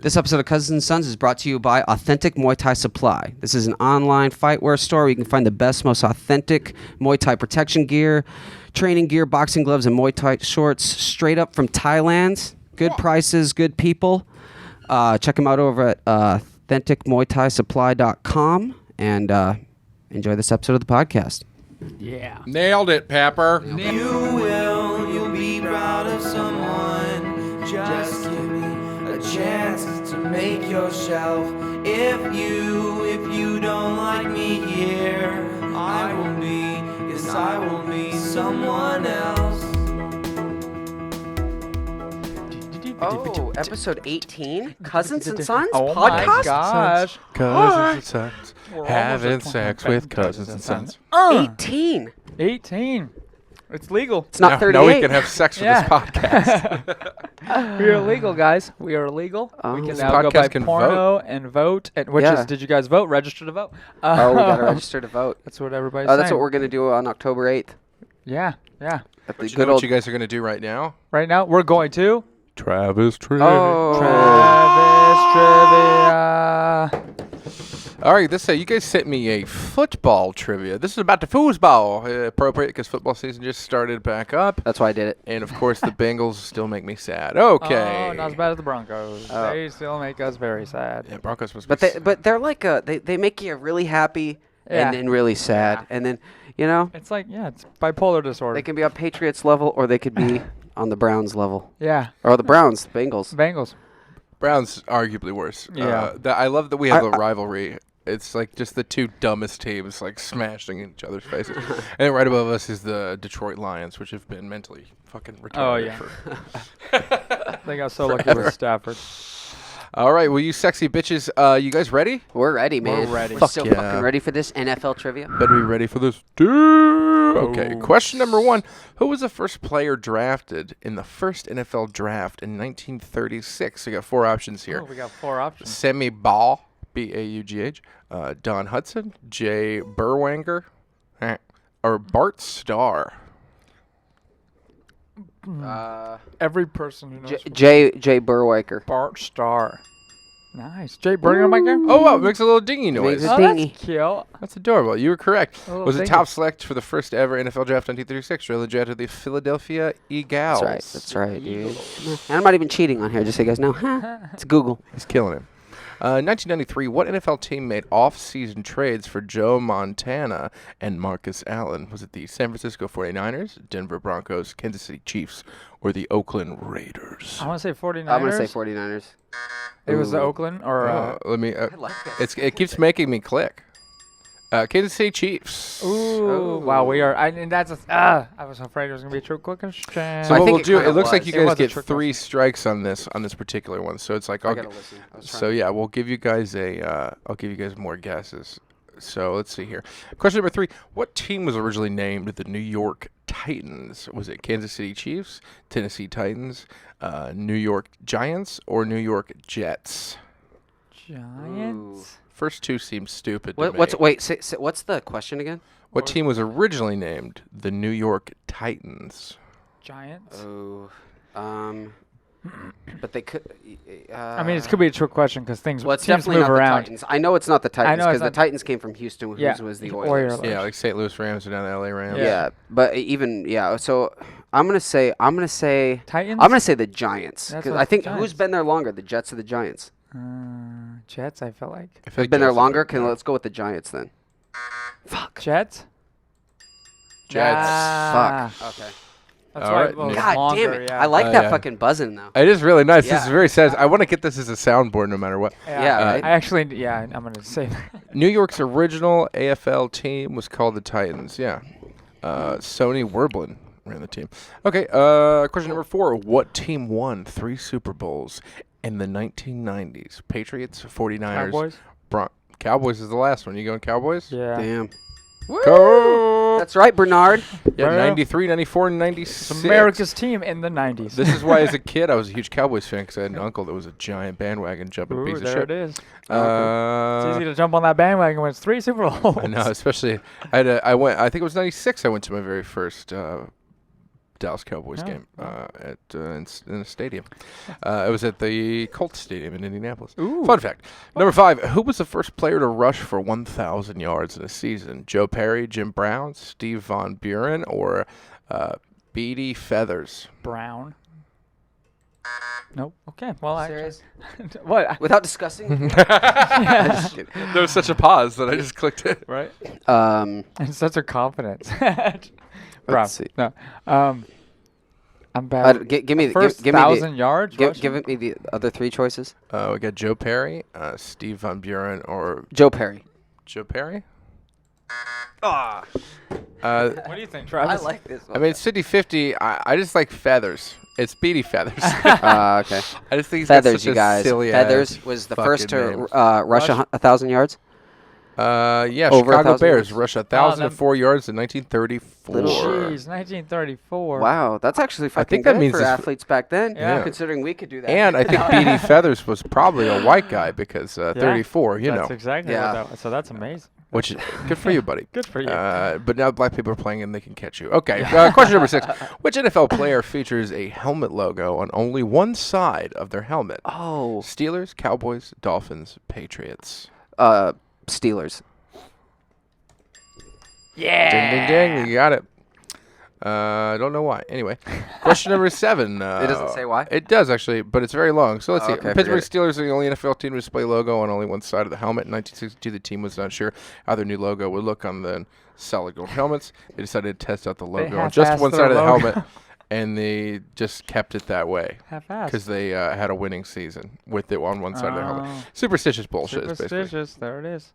This episode of Cousins and Sons is brought to you by Authentic Muay Thai Supply. This is an online fightwear store where you can find the best, most authentic Muay Thai protection gear, training gear, boxing gloves, and Muay Thai shorts straight up from Thailand. Good prices, good people. Check them out over at authenticmuaythaisupply.com and enjoy this episode of the podcast. Yeah. Nailed it, Pepper. You'll be proud of someone. Just give me a chance to make your shelf. If you don't like me here, I will be someone else. Oh, episode 18, Cousins and Sons Oh podcast? my gosh. Cousins and Sons. We're Having almost at sex 20 with Cousins and Sons. 18. 18. It's legal. It's not 38. Now we can have sex with Yeah. this podcast. We are legal, guys. We are legal. We can This now go podcast by can porno and vote. And which Yeah. is, did you guys vote? Register to vote. Oh, we got to register to vote. That's what everybody's Oh, saying. that's what we're going to do on October 8th. Yeah. At the But you good know what old... you guys are going to do right now? Right now, we're going to Travis Trivia. Oh. Travis Trivia. All right, you guys sent me a football trivia. This is about the foosball. Appropriate because football season just started back up. That's why I did it. And, of course, the Bengals still make me sad. Okay. Oh, not as bad as the Broncos. Oh. They still make us very sad. Yeah, Broncos must But be they're like they make you really happy Yeah. and then really sad. Yeah. And then, you know, It's like, it's bipolar disorder. they can be on Patriots level or they could be on the Browns level. Yeah. Or the Browns, the Bengals. Bengals. Browns arguably worse. Yeah. I love that we have a rivalry. It's like just the two dumbest teams like smashing each other's faces. And right above us is the Detroit Lions, which have been mentally fucking retarded. Oh, yeah. They got so lucky Forever. with Stafford. All right, well, you sexy bitches, you guys ready? We're ready, man. ready. We're Fuck so yeah. fucking ready for this NFL trivia. Better be ready for this. Okay, question number 1. Who was the first player drafted in the first NFL draft in 1936? We got 4 options here. Oh, we got 4 options. Sammy Baugh, B-A-U-G-H, Don Hudson, Jay Berwanger, or Bart Starr. Every person who knows Jay Burwaker. Bart Starr. Nice. Jay Burger on my game? Oh, wow, it makes a little dingy noise. Makes a Oh, dingy. that's cute. That's adorable. You were correct. A little Was a dingy. top select for the first ever NFL draft in 1936. Really drafted the Philadelphia Eagles. That's right, dude. And I'm not even cheating on here, just so you guys know. It's Google. He's killing him. 1993, what NFL team made off-season trades for Joe Montana and Marcus Allen? Was it the San Francisco 49ers, Denver Broncos, Kansas City Chiefs, or the Oakland Raiders? I want to say 49ers. I'm going to say 49ers. It was the Oakland or... Let me. like that. It keeps making me click. Kansas City Chiefs. Ooh. Wow, we are... and that's I was afraid it was going to be a trick question. So I what think we'll it do? kinda It looks like was. you It guys was a get trick 3 strikes on this particular one. So it's like I I'll got to listen. I was trying So yeah, we'll give you guys I'll give you guys more guesses. So let's see here. Question number 3: what team was originally named the New York Titans? Was it Kansas City Chiefs, Tennessee Titans, New York Giants, or New York Jets? Giants? First 2 seem stupid to me. what's the question again? What team was originally named the New York Titans? Giants? Oh, but they could. I mean, it could be a trick question because things Well, it's teams definitely move not around. the Titans. I know it's not the Titans know it's because the not- Titans came from Houston, Yeah, whose was the the Oilers. Oilers. Yeah, like St. Louis Rams and down the LA Rams. Yeah, but so I'm gonna say Titans? I'm gonna say the Giants That's because what- I think Giants. who's been there longer, the Jets or the Giants? Jets, I feel like. I feel like Been there Jets- longer. Let's go with the Giants then. Fuck. Jets? Jets. Ah, Okay. That's All why right, it was God longer, damn it! yeah. I like that yeah. fucking buzzing though. It is really nice. This is Yeah. very sad. I want to get this as a soundboard no matter what. Yeah, right? I actually, I'm going to say that. New York's original AFL team was called the Titans. Yeah. Sony Werblin ran the team. Okay. Question number 4. What team won 3 Super Bowls in the 1990s? Patriots, 49ers. Cowboys? Cowboys is the last one. You going Cowboys? Yeah. Damn. Go! That's right, Bernard. Yeah, Bro. 93, 94, and 96. It's America's team in the 90s. This is why, as a kid, I was a huge Cowboys fan because I had an uncle that was a giant bandwagon jumping Ooh, piece of there shit. it is. It's Uh, easy to jump on that bandwagon when it's 3 Super Bowls. I know, especially I think it was 96. I went to my very first Dallas Cowboys Oh, game in a stadium. It was at the Colts Stadium in Indianapolis. Ooh. Fun fact. Number 5, who was the first player to rush for 1,000 yards in a season? Joe Perry, Jim Brown, Steve Von Buren, or Beatty Feathers? Brown. Nope. Okay. Well, Serious? What? Without discussing? There was such a pause that I just clicked it. Right. Um, And such a confidence. Brown. see. No. I'm bad. give me First give me 1,000 yards. give me the other 3 choices. We got Joe Perry, Steve Von Buren, or Joe Perry. Joe Perry? Ah, What do you think, Travis? I like this one. I mean, it's 50-50. I just like Feathers. It's Beatty Feathers. Okay. I just think he's got Feathers, such you a guys. silly Feathers ass was the fucking first to name. rush 1,000 yards. Yeah, Over Chicago 1,000 Bears yards. rushed 1,004 yards in 1934. Jeez, 1934. Wow, that's actually fucking think that good means for this- athletes back then. Yeah. Considering we could do that. And I think Beatty Feathers was probably a white guy because 34, you That's know. exactly Yeah. what that was. So that's amazing. Which, good for you, buddy. Good for you. But now black people are playing and they can catch you. Okay, question number 6. Which NFL player features a helmet logo on only one side of their helmet? Oh, Steelers, Cowboys, Dolphins, Patriots. Steelers. Yeah. Ding, ding, ding. You got it. I don't know why. Anyway, question number 7. It doesn't say why? It does, actually, but it's very long. So let's see. Okay, Pittsburgh forget Steelers are the only NFL team to display logo on only one side of the helmet. In 1962, the team was not sure how their new logo would look on the solid gold helmets. They decided to test out the logo on just half-assed one their side of the logo. helmet, and they just kept it that way Half-assed. because they had a winning season with it on one side of their helmet. Oh. Superstitious bullshit, basically. Superstitious. There it is.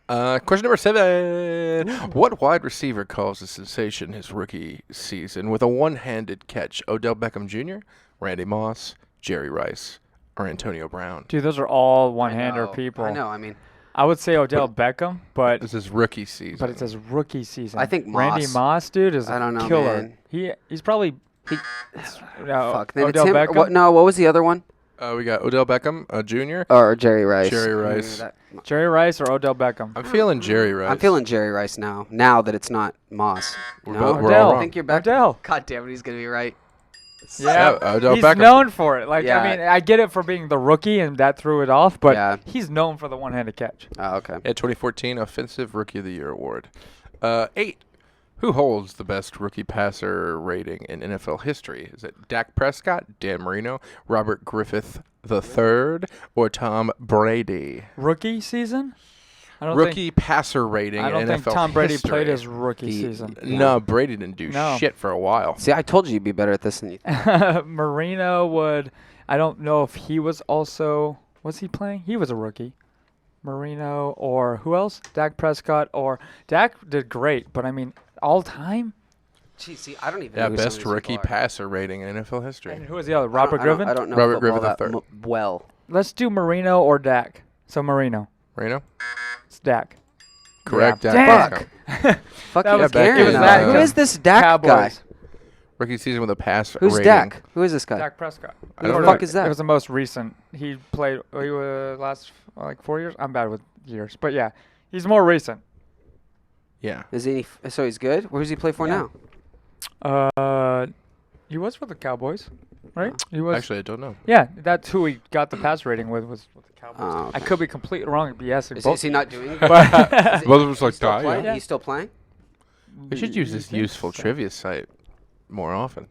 Question number 7. What wide receiver caused a sensation his rookie season with a one-handed catch? Odell Beckham Jr., Randy Moss, Jerry Rice, or Antonio Brown? Dude, those are all I one-hander know, people. I know. I mean, I would say Odell Beckham, but This is rookie season. it's his rookie season. I think Randy Moss. Moss, dude, is I don't know, a killer. man. He's probably no, fuck. Then Odell it's him. Beckham. What was the other one? We got Odell Beckham Jr. Or Jerry Rice. Jerry Rice. Jerry Rice or Odell Beckham? I'm feeling Jerry Rice. I'm feeling Jerry Rice now. Now that it's not Moss. We're No? both- we're all Odell. wrong. I think you're back. Odell. God damn it, he's gonna be right. Yeah, Odell he's Beckham. known for it. Like, Yeah. I mean, I get it for being the rookie and that threw it off, but Yeah. he's known for the one-handed catch. Oh, okay. 2014 Offensive Rookie of the Year award. 8. Who holds the best rookie passer rating in NFL history? Is it Dak Prescott, Dan Marino, Robert Griffith III, or Tom Brady? Rookie season? I don't Rookie passer think, rating I don't in think NFL Tom Brady history. played his rookie The- season. No, Brady didn't do No. shit for a while. See, I told you you'd be better at this than you think. Marino would. I don't know if he was also. Was he playing? He was a rookie. Marino or who else? Dak Prescott or Dak did great, but I mean, all time. Gee, see, I don't even Yeah, know who some of best these rookie people are. passer rating in NFL history. And who was the other? Robert Griffin. I don't know Robert football Griffith that III. well. Let's do Marino or Dak. So Marino. Marino? It's Dak. Correct. Yeah. Dak Damn. Prescott. Fuck That you, was- Garen. it was that Who guy. is this Dak Cowboys. guy? Rookie season with a pass Who's rating. Dak? Who is this guy? Dak Prescott. I don't Who the know. fuck is that? It was the most recent. He played. He was last like 4 years. I'm bad with years, but yeah, he's more recent. Yeah. Is he? So he's good. Where does he play for Yeah. now? He was for the Cowboys, right? He was. Actually, I don't know. Yeah, that's who he got the pass rating with was with the Cowboys. Oh, I okay. could be completely wrong. BS. Is he not doing? But Is Well, it was like he's still that, playing? yeah. He's still playing. We should use this think useful so? trivia site more often.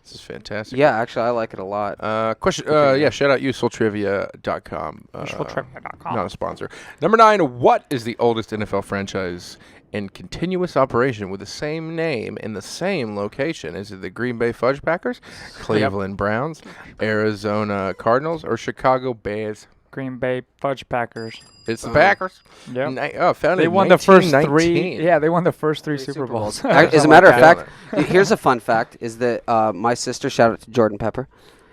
This is fantastic. Yeah, actually, I like it a lot. Question. Yeah, shout out usefultrivia.com. Usefultrivia.com. Not a sponsor. Number 9. What is the oldest NFL franchise in continuous operation with the same name in the same location? Is it the Green Bay Fudge Packers, Cleveland Browns, Arizona Cardinals, or Chicago Bears? Green Bay Fudge Packers. It's the Packers. Yep. Founded They in won the first 1919. three. Yeah, they won the first three Three Super Bowls. As a matter of like fact, here's a fun fact: is that my sister, shout out to Jordan Pepper,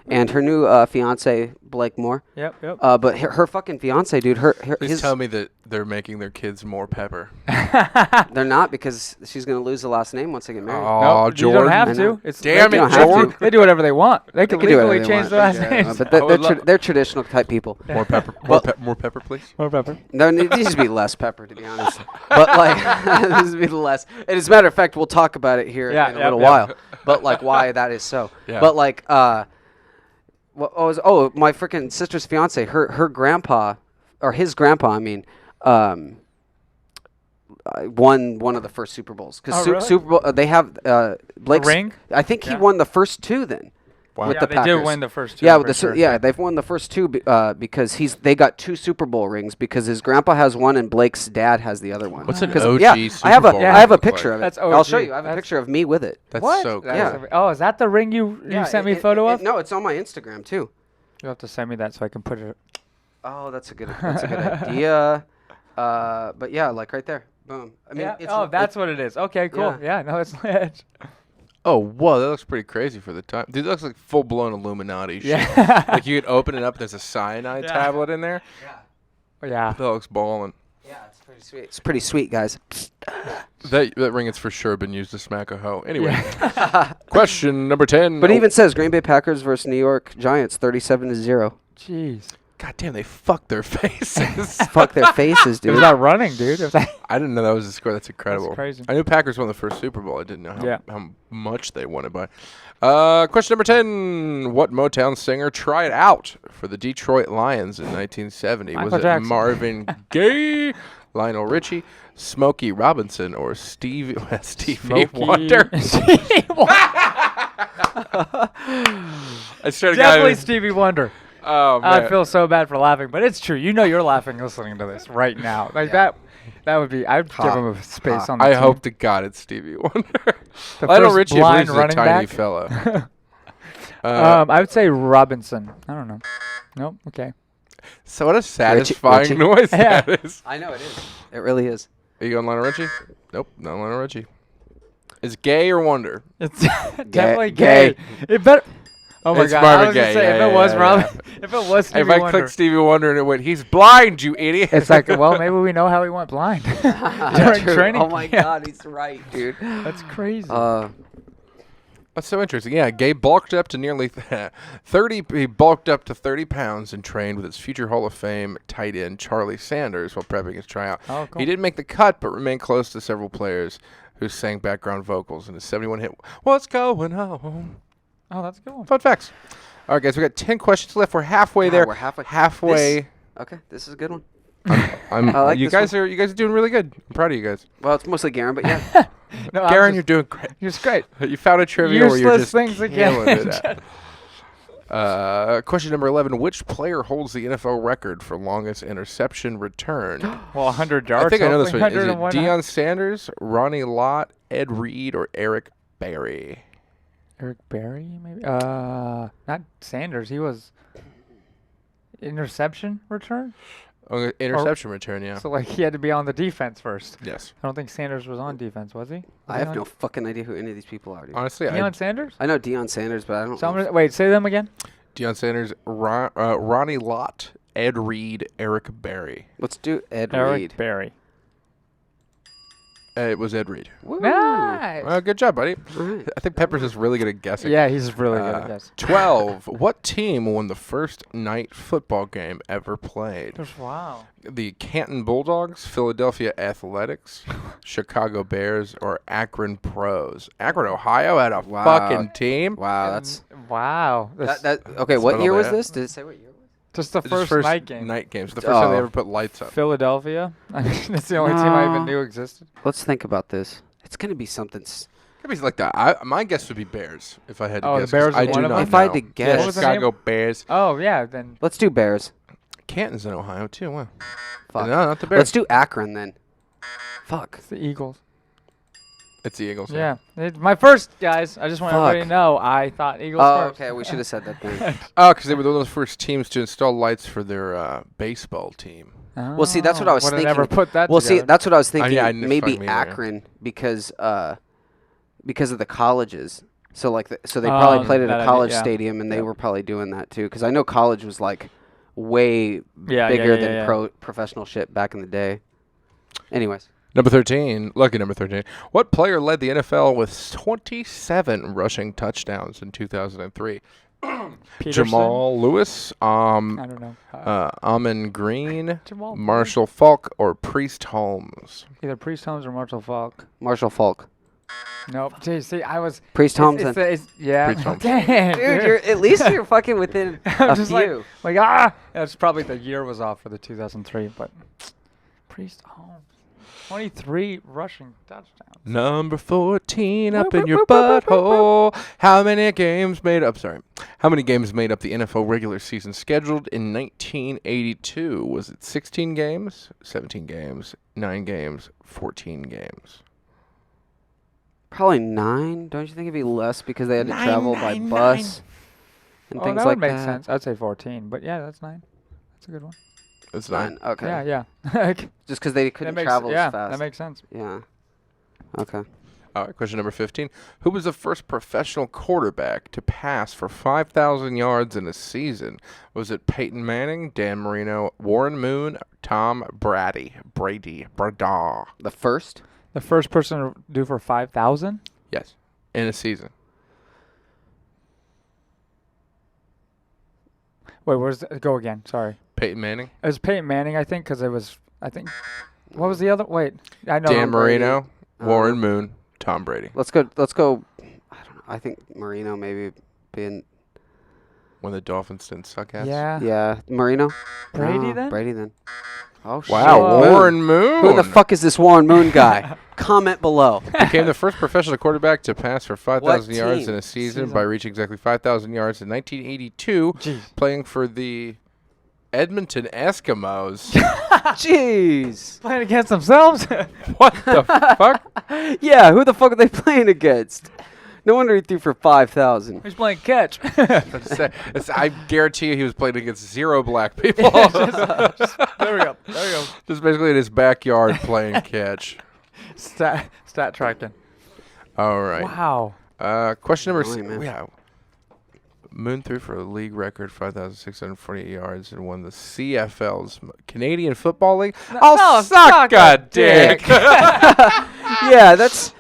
and her new fiance Blake Moore. Yep. Yep. But her fucking fiance, dude, Please his tell me that they're making their kids more pepper. they're not, because she's gonna lose the last name once they get married. Oh, Nope, Jordan. You don't have I know. to. It's Damn it, they, Jordan. They do whatever they want. They can They can do legally whatever they change want. their last names. But I would they're traditional type people. More pepper. Well- More pepper, please. More pepper. No, it needs to be less pepper, to be honest. But like, this would be less. And as a matter of fact, we'll talk about it here Yeah, in a yep, little yep. while. but like why that is so. Yeah. But like my freaking sister's fiance, her grandpa, or his grandpa, I mean, won one of the first Super Bowls because really? Super Bowl they have Blake's ring? I think he Yeah. won the first two then. Wow. With Yeah, the they Packers. did win the first two. Yeah, for sure. they've won the first two because they got 2 Super Bowl rings because his grandpa has one and Blake's dad has the other one. What's an 'Cause, OG yeah, Super I have a Bowl I have a look picture like? of it. That's I'll show OG. you. I have a That's- picture of me with it. That's What? so cool. Yeah. Oh, is that the ring you sent me a photo of? No, it's on my Instagram too. You'll have to send me that so I can put it. Oh, that's a good idea. But yeah, like right there. Boom. I mean, Yeah. That's what it is. Okay, cool. Yeah, no, it's lit. Oh, whoa, that looks pretty crazy for the time. Dude, that looks like full-blown Illuminati shit. Yeah. Like you could open it up, there's a cyanide Yeah. tablet in there. Yeah. That looks ballin'. Yeah, it's pretty sweet. It's pretty sweet, guys. That ring has for sure been used to smack a hoe. Anyway, question number 10. But it even says Green Bay Packers versus New York Giants, 37-0. Jeez. God damn, they fucked their faces. Fuck their faces, It dude. was not running, dude. It was like, I didn't know that was the score. That's incredible. crazy. I knew Packers won the first Super Bowl. I didn't know Yeah. how much they won it by. Question number 10. What Motown singer tried out for the Detroit Lions in 1970? Michael Was it Jackson. Marvin Gaye, Lionel Richie, Smokey Robinson, or Stevie Wonder? Stevie Wonder. I swear to Definitely God. Stevie Wonder. Oh, man. I feel so bad for laughing, but it's true. You know you're laughing listening to this right now. Like that would be. I'd give him a space on the I team. hope to God it's Stevie Wonder. The Lionel first Richie, I blind believe, is a running tiny back. fella. I would say Robinson. I don't know. Nope. Okay. So what a satisfying Richie? noise Yeah. that is. I know it is. It really is. Are you going Lionel Richie? Nope, not Lionel Richie. Is Gay or Wonder? It's definitely Gay. gay. It better. Oh my It's God! Marvin I was gonna Gaye. say Yeah, if it was yeah, Robin, yeah. if it was Stevie If I Wonder, clicked Stevie Wonder and it went, he's blind, you idiot. it's like, well, maybe we know how he went blind during True. training. Oh my camp. God, he's right, dude. That's crazy. That's so interesting. Yeah, Gay bulked up to nearly 30. He bulked up to 30 pounds and trained with his future Hall of Fame tight end Charlie Sanders while prepping his tryout. Oh, cool. He didn't make the cut, but remained close to several players who sang background vocals in his 71 hit "What's Going On." Oh, that's a good one. Fun facts. All right, guys, we got 10 questions left. We're halfway Wow, there. we're halfway. Halfway. Okay, this is a good one. I'm. I like you this guys are doing really good. I'm proud of you guys. Well, it's mostly Garon, but yeah. No, Garon, you're doing great. you're just great. You found a trivia where you're Useless just things again. killing it at. Question number 11. Which player holds the NFL record for longest interception return? Well, 100 yards. I think I know this one. Is it 101. Deion Sanders, Ronnie Lott, Ed Reed, or Eric Berry? Eric Berry, maybe. Not Sanders. He was interception return. Oh, interception return, yeah. So like he had to be on the defense first. Yes. I don't think Sanders was on defense, was he? Was I he have on- no fucking idea who any of these people are, dude. Honestly, Deion Sanders. I know Deion Sanders, but I don't So I'm know. gonna, wait, say them again. Deion Sanders, Ronnie Lott, Ed Reed, Eric Berry. Let's do Ed Eric Reed. Berry. It was Ed Reed. Woo. Nice. Good job, buddy. All right. I think Peppers is really good at guessing. Yeah, he's really good at this. 12. What team won the first night football game ever played? Wow. The Canton Bulldogs, Philadelphia Athletics, Chicago Bears, or Akron Pros? Akron, Ohio had a Wow. fucking team. Wow, that's Wow. okay. Spent What all year was that. this? Did it say what year? Just the It's his first night game. Night games. The first time they Oh. ever put lights up. Philadelphia. I mean, that's the only team I even No. knew existed. Let's think about this. It's gonna be something. Could be like that. My guess would be Bears if I had to Oh, the guess. 'cause Bears I are do one of not them? If I had know. to guess- What was the Chicago Bears. Oh yeah, then Let's do Bears. Canton's in Ohio too. Wow. Fuck. No, not the Bears. Let's do Akron then. Fuck. it's the Eagles. It's the Eagles. Yeah, it's my first guys. I just want everybody to Fuck. know I thought Eagles Oh, first. okay. We should have said that then. Oh, because they were one of those first teams to install lights for their baseball team. Well, see, that's what I was Would've thinking. never put that Well, see, together. that's what I was thinking. yeah, I didn't maybe fuck me either. Akron because of the colleges. So like, so they probably played at that a idea, college yeah. stadium, and they Yep. were probably doing that too. Because I know college was like way Yeah, bigger yeah, than yeah. professional shit back in the day. Anyways, Number 13, lucky number 13. What player led the NFL with 27 rushing touchdowns in 2003? Peterson? Jamal Lewis, I don't know. Amon Green, Jamal Marshall Falk, or Priest Holmes? Either Priest Holmes or Marshall Falk. Marshall Falk. Nope. Gee, see, I was. Priest Holmes. Yeah. Priest Holmes. Dang, Dude, at least you're fucking within I'm a just few. It's probably the year was off for the 2003, but Priest Holmes, 23 rushing touchdowns. Number 14 up in your butthole. How many games made up the NFL regular season scheduled in 1982? Was it 16 games, 17 games, 9 games, 14 games? Probably 9. Don't you think it'd be less because they had to travel by bus and things that like would make that? sense. I'd say 14, but yeah, that's 9. That's a good one. It's 9. Okay. Yeah. Just because they couldn't travel as fast. That makes sense. Yeah. Okay. All right, question number 15. Who was the first professional quarterback to pass for 5,000 yards in a season? Was it Peyton Manning, Dan Marino, Warren Moon, Tom Brady? Brada. The first? The first person to do for 5,000? Yes, in a season. Wait, where's go again? Sorry. Peyton Manning, It was Peyton Manning, I think, because it was, what was the other? Wait, I know. Dan Brady. Marino, Warren Moon, Tom Brady. Let's go. I don't know. I think Marino maybe being. When the Dolphins didn't suck ass. Yeah. Marino? Brady then? Brady then. Oh, shit. Wow, Warren Moon. Who the fuck is this Warren Moon guy? Comment below. Became the first professional quarterback to pass for 5,000 yards team? in a season by reaching exactly 5,000 yards in 1982, playing for the Edmonton Eskimos. Jeez. Playing against themselves? What the fuck? Yeah, who the fuck are they playing against? No wonder he threw for 5,000. He's playing catch. I guarantee you he was playing against 0 black people. There we go. Just basically in his backyard playing catch. Stat tracking. All right. Wow. Question number Really, man. 6. Yeah. Moon threw for a league record 5,648 yards and won the CFL's Canadian Football League. No, suck a dick. Yeah, that's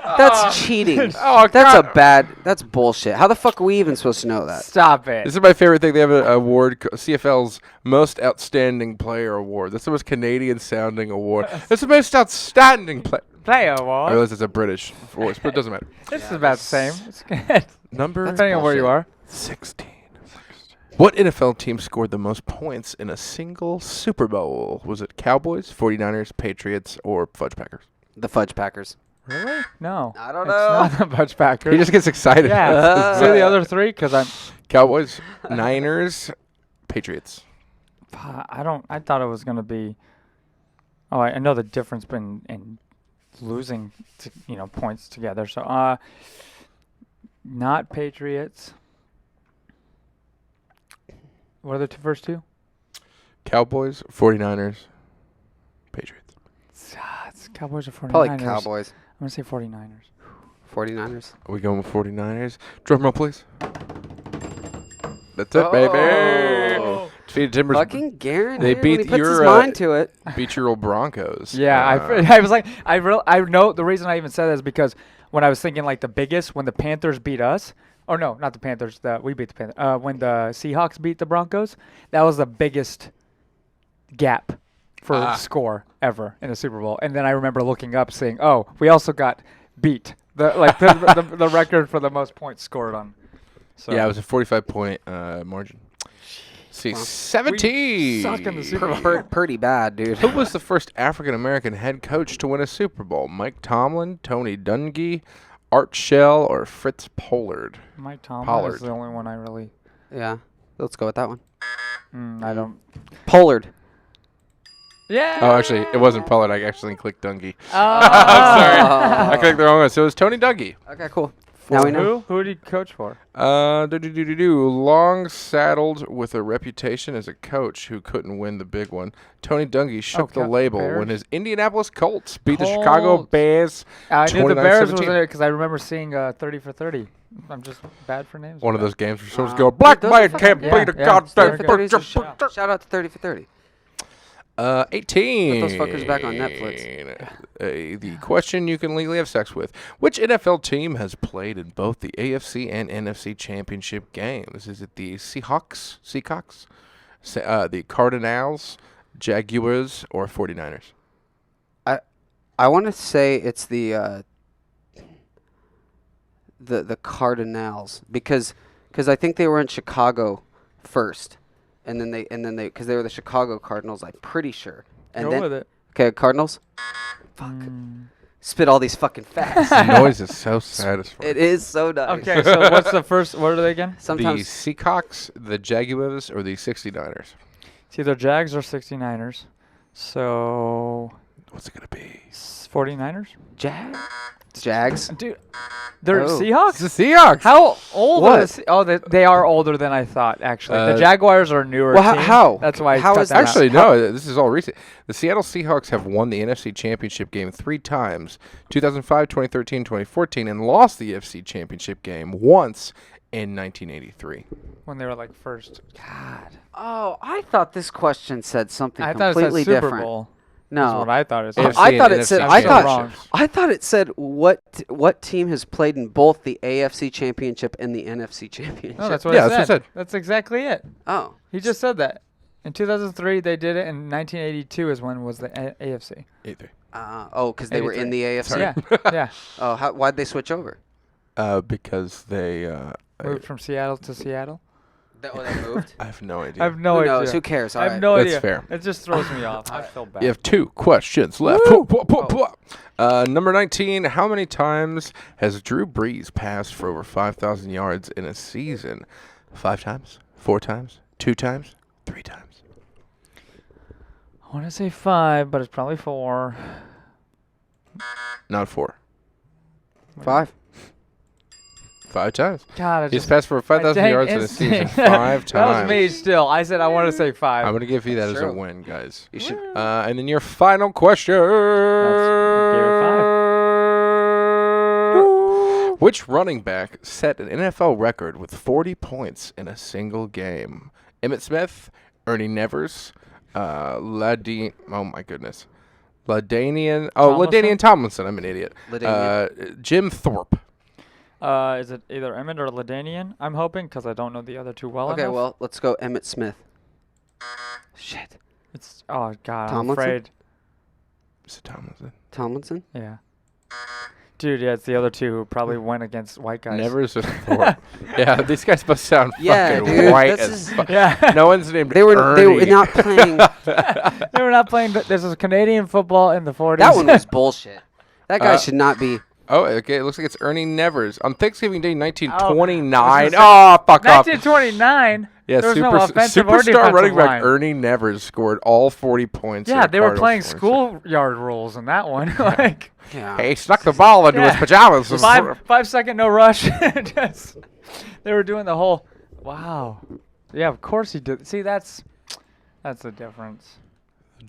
cheating. Oh, That's bullshit. How the fuck are we even supposed to know that? Stop it. This is my favorite thing. They have an award, CFL's Most Outstanding Player Award. That's the most Canadian sounding award. It's the most outstanding player. Player I award. realize it's a British voice, but it doesn't matter. This is about the same. It's good. Number Depending on where you are. 16. What NFL team scored the most points in a single Super Bowl? Was it Cowboys, 49ers, Patriots, or Fudge Packers? The Fudge Packers. Really? No. I don't It's know. not the Fudge Packers. He just gets excited. Yeah. Say the other three, because I'm. Cowboys, Niners, Patriots. I thought it was going to be. Oh, I know the difference in losing, points together. So, not Patriots. What are the first two? Cowboys, 49ers, Patriots. It's Cowboys or 49ers? Probably Cowboys. I'm going to say 49ers. 49ers. Are we going with 49ers? Drum roll, please. That's it, baby. Defeated Timbers. Fucking Garon. They dude, beat when he puts your, his mind to it. Beat your old Broncos. Yeah, I was like, I know the reason I even said that is because when I was thinking like the biggest, when the Panthers beat us, or no, not the Panthers, we beat the Panthers. When the Seahawks beat the Broncos, that was the biggest gap for score ever in a Super Bowl. And then I remember looking up, saying, "Oh, we also got beat the record for the most points scored on." So Yeah, it was a 45-point margin. See, 17. We suck in the Super Bowl. Pretty bad, dude. Who was the first African-American head coach to win a Super Bowl? Mike Tomlin, Tony Dungy, Art Shell, or Fritz Pollard? Mike Tomlin Pollard. is the only one I really. Yeah. Let's go with that one. I don't. Pollard. Yeah. Oh, actually, it wasn't Pollard. I actually clicked Dungy. Oh. I'm sorry. I clicked the wrong one. So it was Tony Dungy. Okay, cool. Now we know. Who did he coach for? Long saddled with a reputation as a coach who couldn't win the big one, Tony Dungy shook the label when his Indianapolis Colts beat the Chicago Bears. I knew the Bears was 29-17. in it because I remember seeing 30 for 30. I'm just bad for names. One of those games where someone's go, Dude, black those man are can't fucking- beat a yeah, goddamn yeah, butcher. Shout out to 30 for 30. 18. Put those fuckers back on Netflix. The question you can legally have sex with. Which NFL team has played in both the AFC and NFC championship games? Is it the Seahawks, the Cardinals, Jaguars, or 49ers? I want to say it's the the Cardinals because I think they were in Chicago first, and then they because they were the Chicago Cardinals. I'm pretty sure. And Go then, with it. Okay, Cardinals. Fuck. Spit all these fucking facts. The noise is so satisfying. It is so nice. Okay, so what's the first? What are they again? The Sometimes Seahawks, the Jaguars, or the 69ers? It's either Jags or 69ers. So What's it going to be? 49ers? Jags. Dude, they're Oh. Seahawks? It's the Seahawks. How old are What? the Oh, they are older than I thought, actually. The Uh, Jaguars are a newer Well, team. how? That's why I How cut is that out. Actually, no, this is all recent. The Seattle Seahawks have won the NFC Championship game 3 times, 2005, 2013, 2014, and lost the NFC Championship game once in 1983. When they were like first. God. Oh, I thought this question said something I thought it said completely Super different. Bowl. No. That's what I thought it said. AFC I and thought it NFC said. championships. I thought it said what team has played in both the AFC Championship and the NFC Championship. No, that's what Yeah, I that's what I said. said. That's exactly it. Oh, He just said that. In 2003, they did it. In 1982 is when was the AFC. 83. because they were in the AFC. Yeah, yeah. Oh, why'd they switch over? Because they Moved from Seattle to Seattle. They moved. I have no idea. I have no Who idea. knows? Who cares? I have Alright. no That's idea. fair. It just throws me off. I feel bad. You have 2 questions left. Number 19, how many times has Drew Brees passed for over 5,000 yards in a season? 5 times? 4 times? 2 times? 3 times? I want to say 5, but it's probably 4. Not 4. 5. 5 times. God, I He's just passed for 5,000 dang yards in a instinct. season 5 times. That was me still. I said I want to say 5. I'm going to give you that as a True. win, guys. You should. And then your final question. Which running back set an NFL record with 40 points in a single game? Emmitt Smith, Ernie Nevers, oh my goodness. LaDainian Tomlinson. I'm an idiot. Jim Thorpe. Is it either Emmett or LaDainian? I'm hoping because I don't know the other two well Okay, enough. well, let's go Emmitt Smith. Shit. It's God. I'm Tomlinson? afraid. Is it Tomlinson? Tomlinson? Yeah. Dude, yeah, it's the other two who probably went against white guys. Nevers and Thorpe. Yeah, these guys both sound Yeah, fucking dude, white this as is- fuck. Yeah. No one's named They were Ernie. not playing. They were not playing. This is Canadian football in the 40s. That one was bullshit. That guy should not be. Oh, okay. It looks like it's Ernie Nevers on Thanksgiving Day, 1929. I was Oh, fuck off. 1929. Yeah, there was no offensive or superstar defensive running line. back Ernie Nevers scored all 40 points. Yeah, in they were Cardinals playing force. schoolyard rules in that one. Like Yeah. Hey, he snuck the ball into his Yeah. pajamas. 5 second no rush. Just, they were doing the whole. Wow. Yeah, of course he did. See, that's the difference.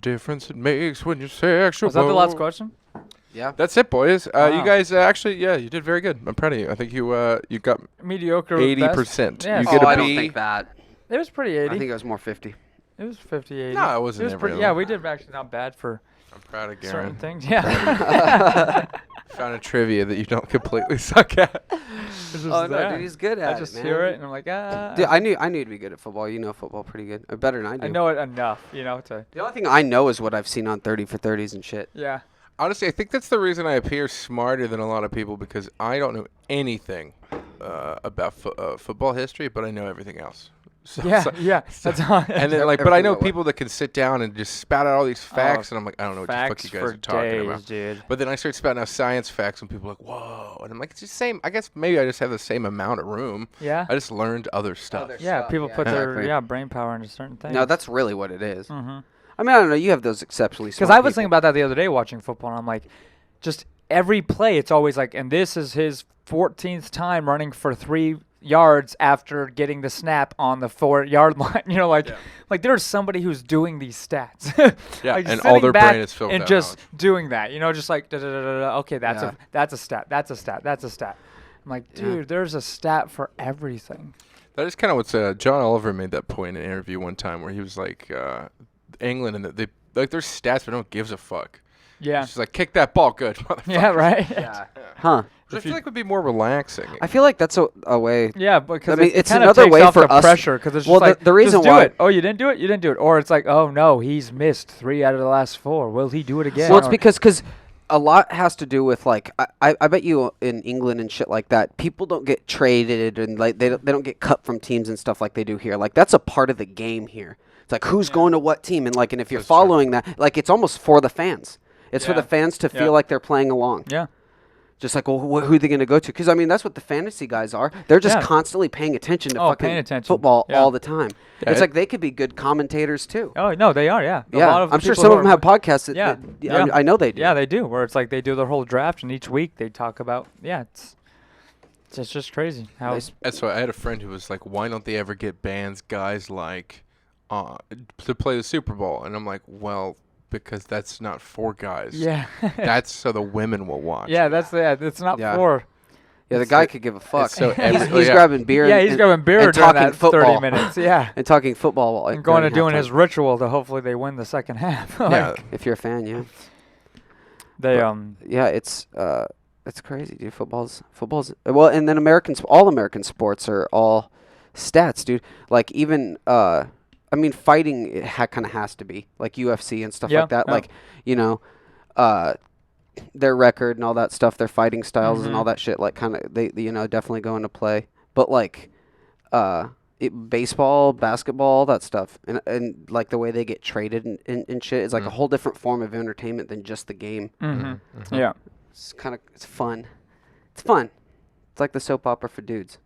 Difference it makes when you're sexual. Was that the last question? Yeah. That's it, boys. You Wow. guys actually, yeah, you did very good. I'm proud of you. I think you got Mediocre. 80%. Yeah, You Oh, get a I B. don't think that. it was pretty 80. I think it was more 50. It was 50, 80. No, it wasn't was ever pretty. low. Yeah, we did actually not bad for I'm proud of certain Garon. things. Yeah. Found a trivia that you don't completely suck at. It's just Oh no, there. dude, he's good at it. I just man. hear it and I'm like, ah. Dude, I knew to be good at football. You know football pretty good, better than I do. I know it enough, to. The only thing I know is what I've seen on 30 for 30s and shit. Yeah. Honestly, I think that's the reason I appear smarter than a lot of people because I don't know anything about football history, but I know everything else. So- Yeah, so- yeah. That's all. And then, but I know Everything that people that can sit down and just spout out all these facts, and I'm like, I don't know what the fuck Facts you guys for are talking days, about. dude. But then I start spouting out science facts, and people are like, whoa. And I'm like, it's the same. I guess maybe I just have the same amount of room. Yeah. I just learned other stuff. Yeah, stuff, people yeah, put exactly. their brain power into certain things. No, that's really what it is. Mm-hmm. I mean, I don't know. You have those exceptionally smart Because I was people. thinking about that the other day watching football, and I'm like, just every play, it's always like, and this is his 14th time running for 3 yards after getting the snap on the 4-yard line. Like there's somebody who's doing these stats. Yeah, Like and sitting all their back brain is filled and out. just doing that. Just like okay, that's Yeah. a stat. That's a stat. That's a stat. I'm like, dude, there's a stat for everything. That is kind of what's John Oliver made that point in an interview one time where he was like, England and they like there's stats, but no one gives a fuck. Yeah. It's just like kick that ball good, motherfucker. Yeah. Right. Yeah. Huh. Which I feel like would be more relaxing. I feel like that's a way. Yeah, because I mean, it it's kind of another takes way off for the us- pressure because it's just Well, like the reason just do why- it. Oh, you didn't do it. You didn't do it. Or it's like, oh no, he's missed 3 out of the last 4. Will he do it again? Well, it's Or- because a lot has to do with like I bet you in England and shit like that, people don't get traded and like they don't get cut from teams and stuff like they do here. Like that's a part of the game here. It's like who's going to what team and like and if you're following that, like it's almost for the fans. It's for the fans to feel like they're playing along. Yeah. Just like, well, who are they going to go to? Because, I mean, that's what the fantasy guys are. They're just constantly paying attention to football all the time. Yeah, it's like they could be good commentators, too. Oh, no, they are, yeah. I'm sure some of them have podcasts. I know they do. Yeah, they do, where it's like they do their whole draft, and each week they talk about, it's just crazy. That's why I had a friend who was like, why don't they ever get guys like to play the Super Bowl? And I'm like, well, because that's not for guys. Yeah. That's so the women will watch. Yeah, it's not for. Yeah, the guy could give a fuck. So he's grabbing beer. Yeah, he's grabbing beer and during talking that football. 30 minutes. Yeah. And talking football. And going and doing his ritual to hopefully they win the second half. If you're a fan, it's crazy, dude. Football's well, and then all American sports are all stats, dude. Like even I mean, fighting kind of has to be like UFC and stuff like that. Like, their record and all that stuff, their fighting styles and all that shit. Like, kind of they definitely go into play. But like, baseball, basketball, that stuff, and like the way they get traded and shit is like a whole different form of entertainment than just the game. Yeah, it's fun. It's fun. It's like the soap opera for dudes.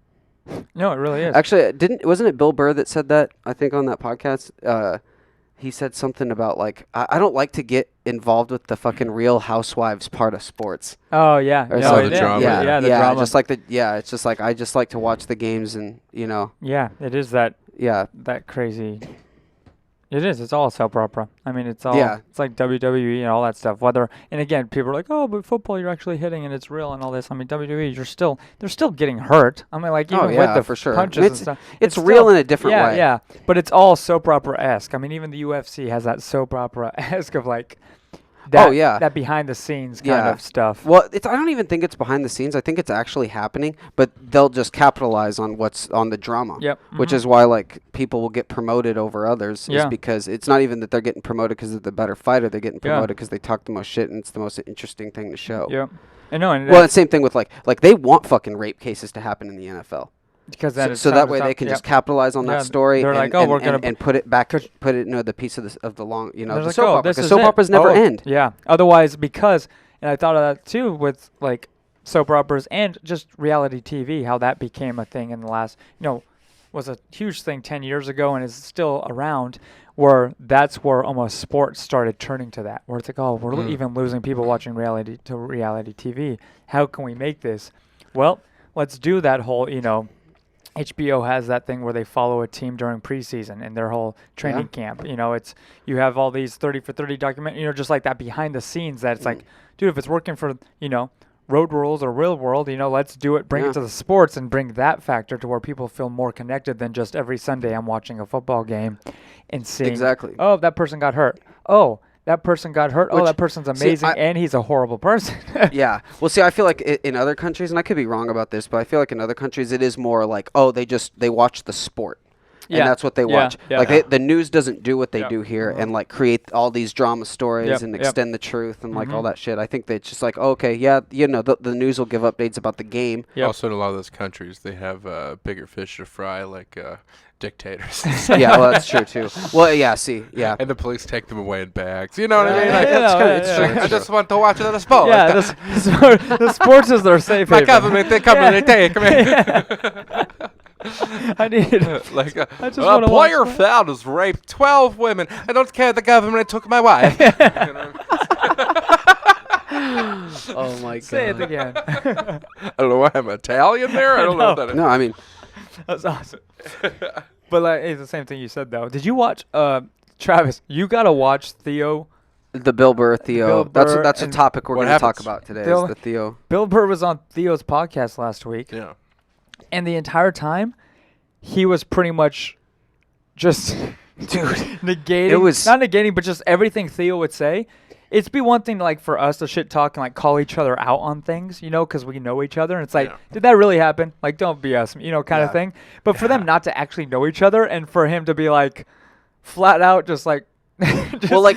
No, it really is. Actually, wasn't it Bill Burr that said that? I think on that podcast, he said something about like I don't like to get involved with the fucking Real Housewives part of sports. Oh yeah, the drama. Yeah, the drama. Just like it's just like I just like to watch the games and Yeah, it is that. Yeah, that crazy. It is. It's all soap opera. I mean, it's all. Yeah. It's like WWE and all that stuff. And again, people are like, "Oh, but football, you're actually hitting and it's real and all this." I mean, WWE, they're still getting hurt. I mean, like even with the for sure. punches and stuff, it's real still, in a different way. Yeah, but it's all soap opera-esque. I mean, even the UFC has that soap opera-esque of like. That behind the scenes kind of stuff. Well, I don't even think it's behind the scenes. I think it's actually happening, but they'll just capitalize on what's on the drama. Yep. Which is why like people will get promoted over others. Yeah. Is because it's not even that they're getting promoted because they're the better fighter. They're getting promoted because they talk the most shit and it's the most interesting thing to show. Yep. I know. And well, the same thing with like they want fucking rape cases to happen in the NFL. Because so that way they can just capitalize on that story and put it back, put it the piece of the long, the soap opera. Because soap operas never end. Yeah. Otherwise, and I thought of that too with like soap operas and just reality TV, how that became a thing in the last, was a huge thing 10 years ago and is still around. Where that's where almost sports started turning to that, where it's like, oh, we're even losing people watching reality TV. How can we make this? Well, let's do that whole, HBO has that thing where they follow a team during preseason and their whole training camp. You have all these 30 for 30 just like that behind the scenes that it's like, dude, if it's working for, Road Rules or Real World, let's do it, bring it to the sports and bring that factor to where people feel more connected than just every Sunday I'm watching a football game and seeing, oh, that person got hurt. Oh, that person got hurt. Oh, that person's amazing, and he's a horrible person. Yeah. Well, see, I feel like in other countries, and I could be wrong about this, but I feel like in other countries it is more like, oh, they watch the sport. And that's what they watch. Yeah. Like the news doesn't do what they do here and like create all these drama stories and extend the truth and like all that shit. I think that it's just like, okay, the news will give updates about the game. Yep. Also, in a lot of those countries, they have bigger fish to fry, like dictators. Yeah, well, that's true too. Well, yeah. And the police take them away in bags. You know what I mean? Like, It's true. I just want to watch the sport. Yeah, the sports is their safe haven. My government, they come and they take me. I need like a player found has raped 12 women. I don't care. The government took my wife. Oh my god! Say it again. I don't know why I'm Italian there. I don't know that. No, I mean that's awesome. But like, it's the same thing you said though. Did you watch Travis? You gotta watch Theo. The Bill Burr Theo. That's a topic we're going to talk about today. Is the Theo. Bill Burr was on Theo's podcast last week. Yeah. And the entire time, he was pretty much just negating. It was not negating, but just everything Theo would say. It'd be one thing like for us to shit talk and like call each other out on things, because we know each other. And it's like, did that really happen? Like, don't BS me, kind of thing. But for them not to actually know each other and for him to be like flat out just like. Well, like,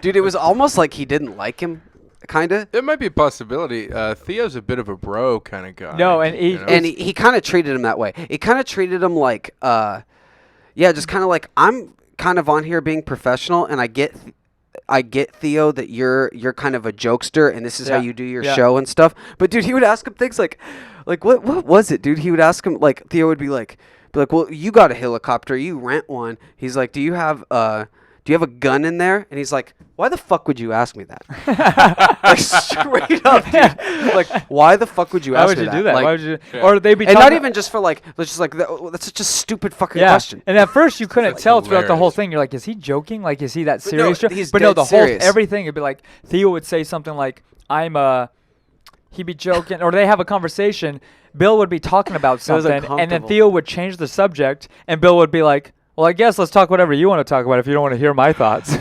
dude, it was almost like he didn't like him. kind of. It might be a possibility. Theo's a bit of a bro kind of guy. No, and he- you know? And he kind of treated him that way. He kind of treated him like, just kind of like, I'm kind of on here being professional, and I get Theo that you're kind of a jokester, and this is how you do your show and stuff. But dude, he would ask him things like what was it, dude? He would ask him like, Theo would be like, well, you got a helicopter, you rent one. He's like, do you have a gun in there? And he's like, why the fuck would you ask me that? Like straight up, dude. Like, why the fuck would you ask me that? Why would you do that? Like, Why would you? Or they'd be and talking not even just for like, let's just like, that's such a stupid fucking question. And at first you couldn't tell throughout the whole hilarious. thing. You're like, is he joking? Like, is he that But no, serious? he's But no, dead the serious. whole everything would be like, Theo would say something like, he'd be joking, or they have a conversation. Bill would be talking about was something, and then uncomfortable. Theo would change the subject, and Bill would be like, well, I guess let's talk whatever you want to talk about if you don't want to hear my thoughts.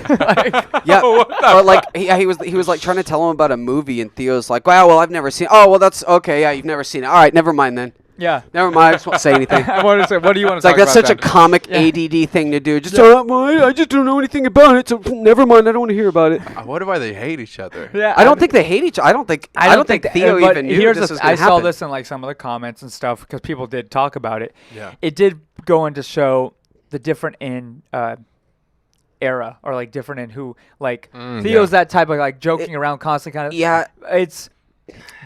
Yeah, or like he was like trying to tell him about a movie, and Theo's like, well, I've never seen. Oh, well, that's okay. Yeah, you've never seen it. All right, never mind then. Yeah. Never mind. I just won't say anything. I want to say, what do you want to It's like talk that's about such a then? comic ADD thing to do. Just I just don't know anything about it, so never mind. I don't want to hear about it. I wonder why they hate each other. Yeah, I don't think they hate each other. I don't think Theo but even knew here's this the was I going to saw happen. this in like some of the comments and stuff because people did talk about it. Yeah. It did go into show the different in era or like different in who like Theo's that type of like joking around constantly kind of. Yeah. It's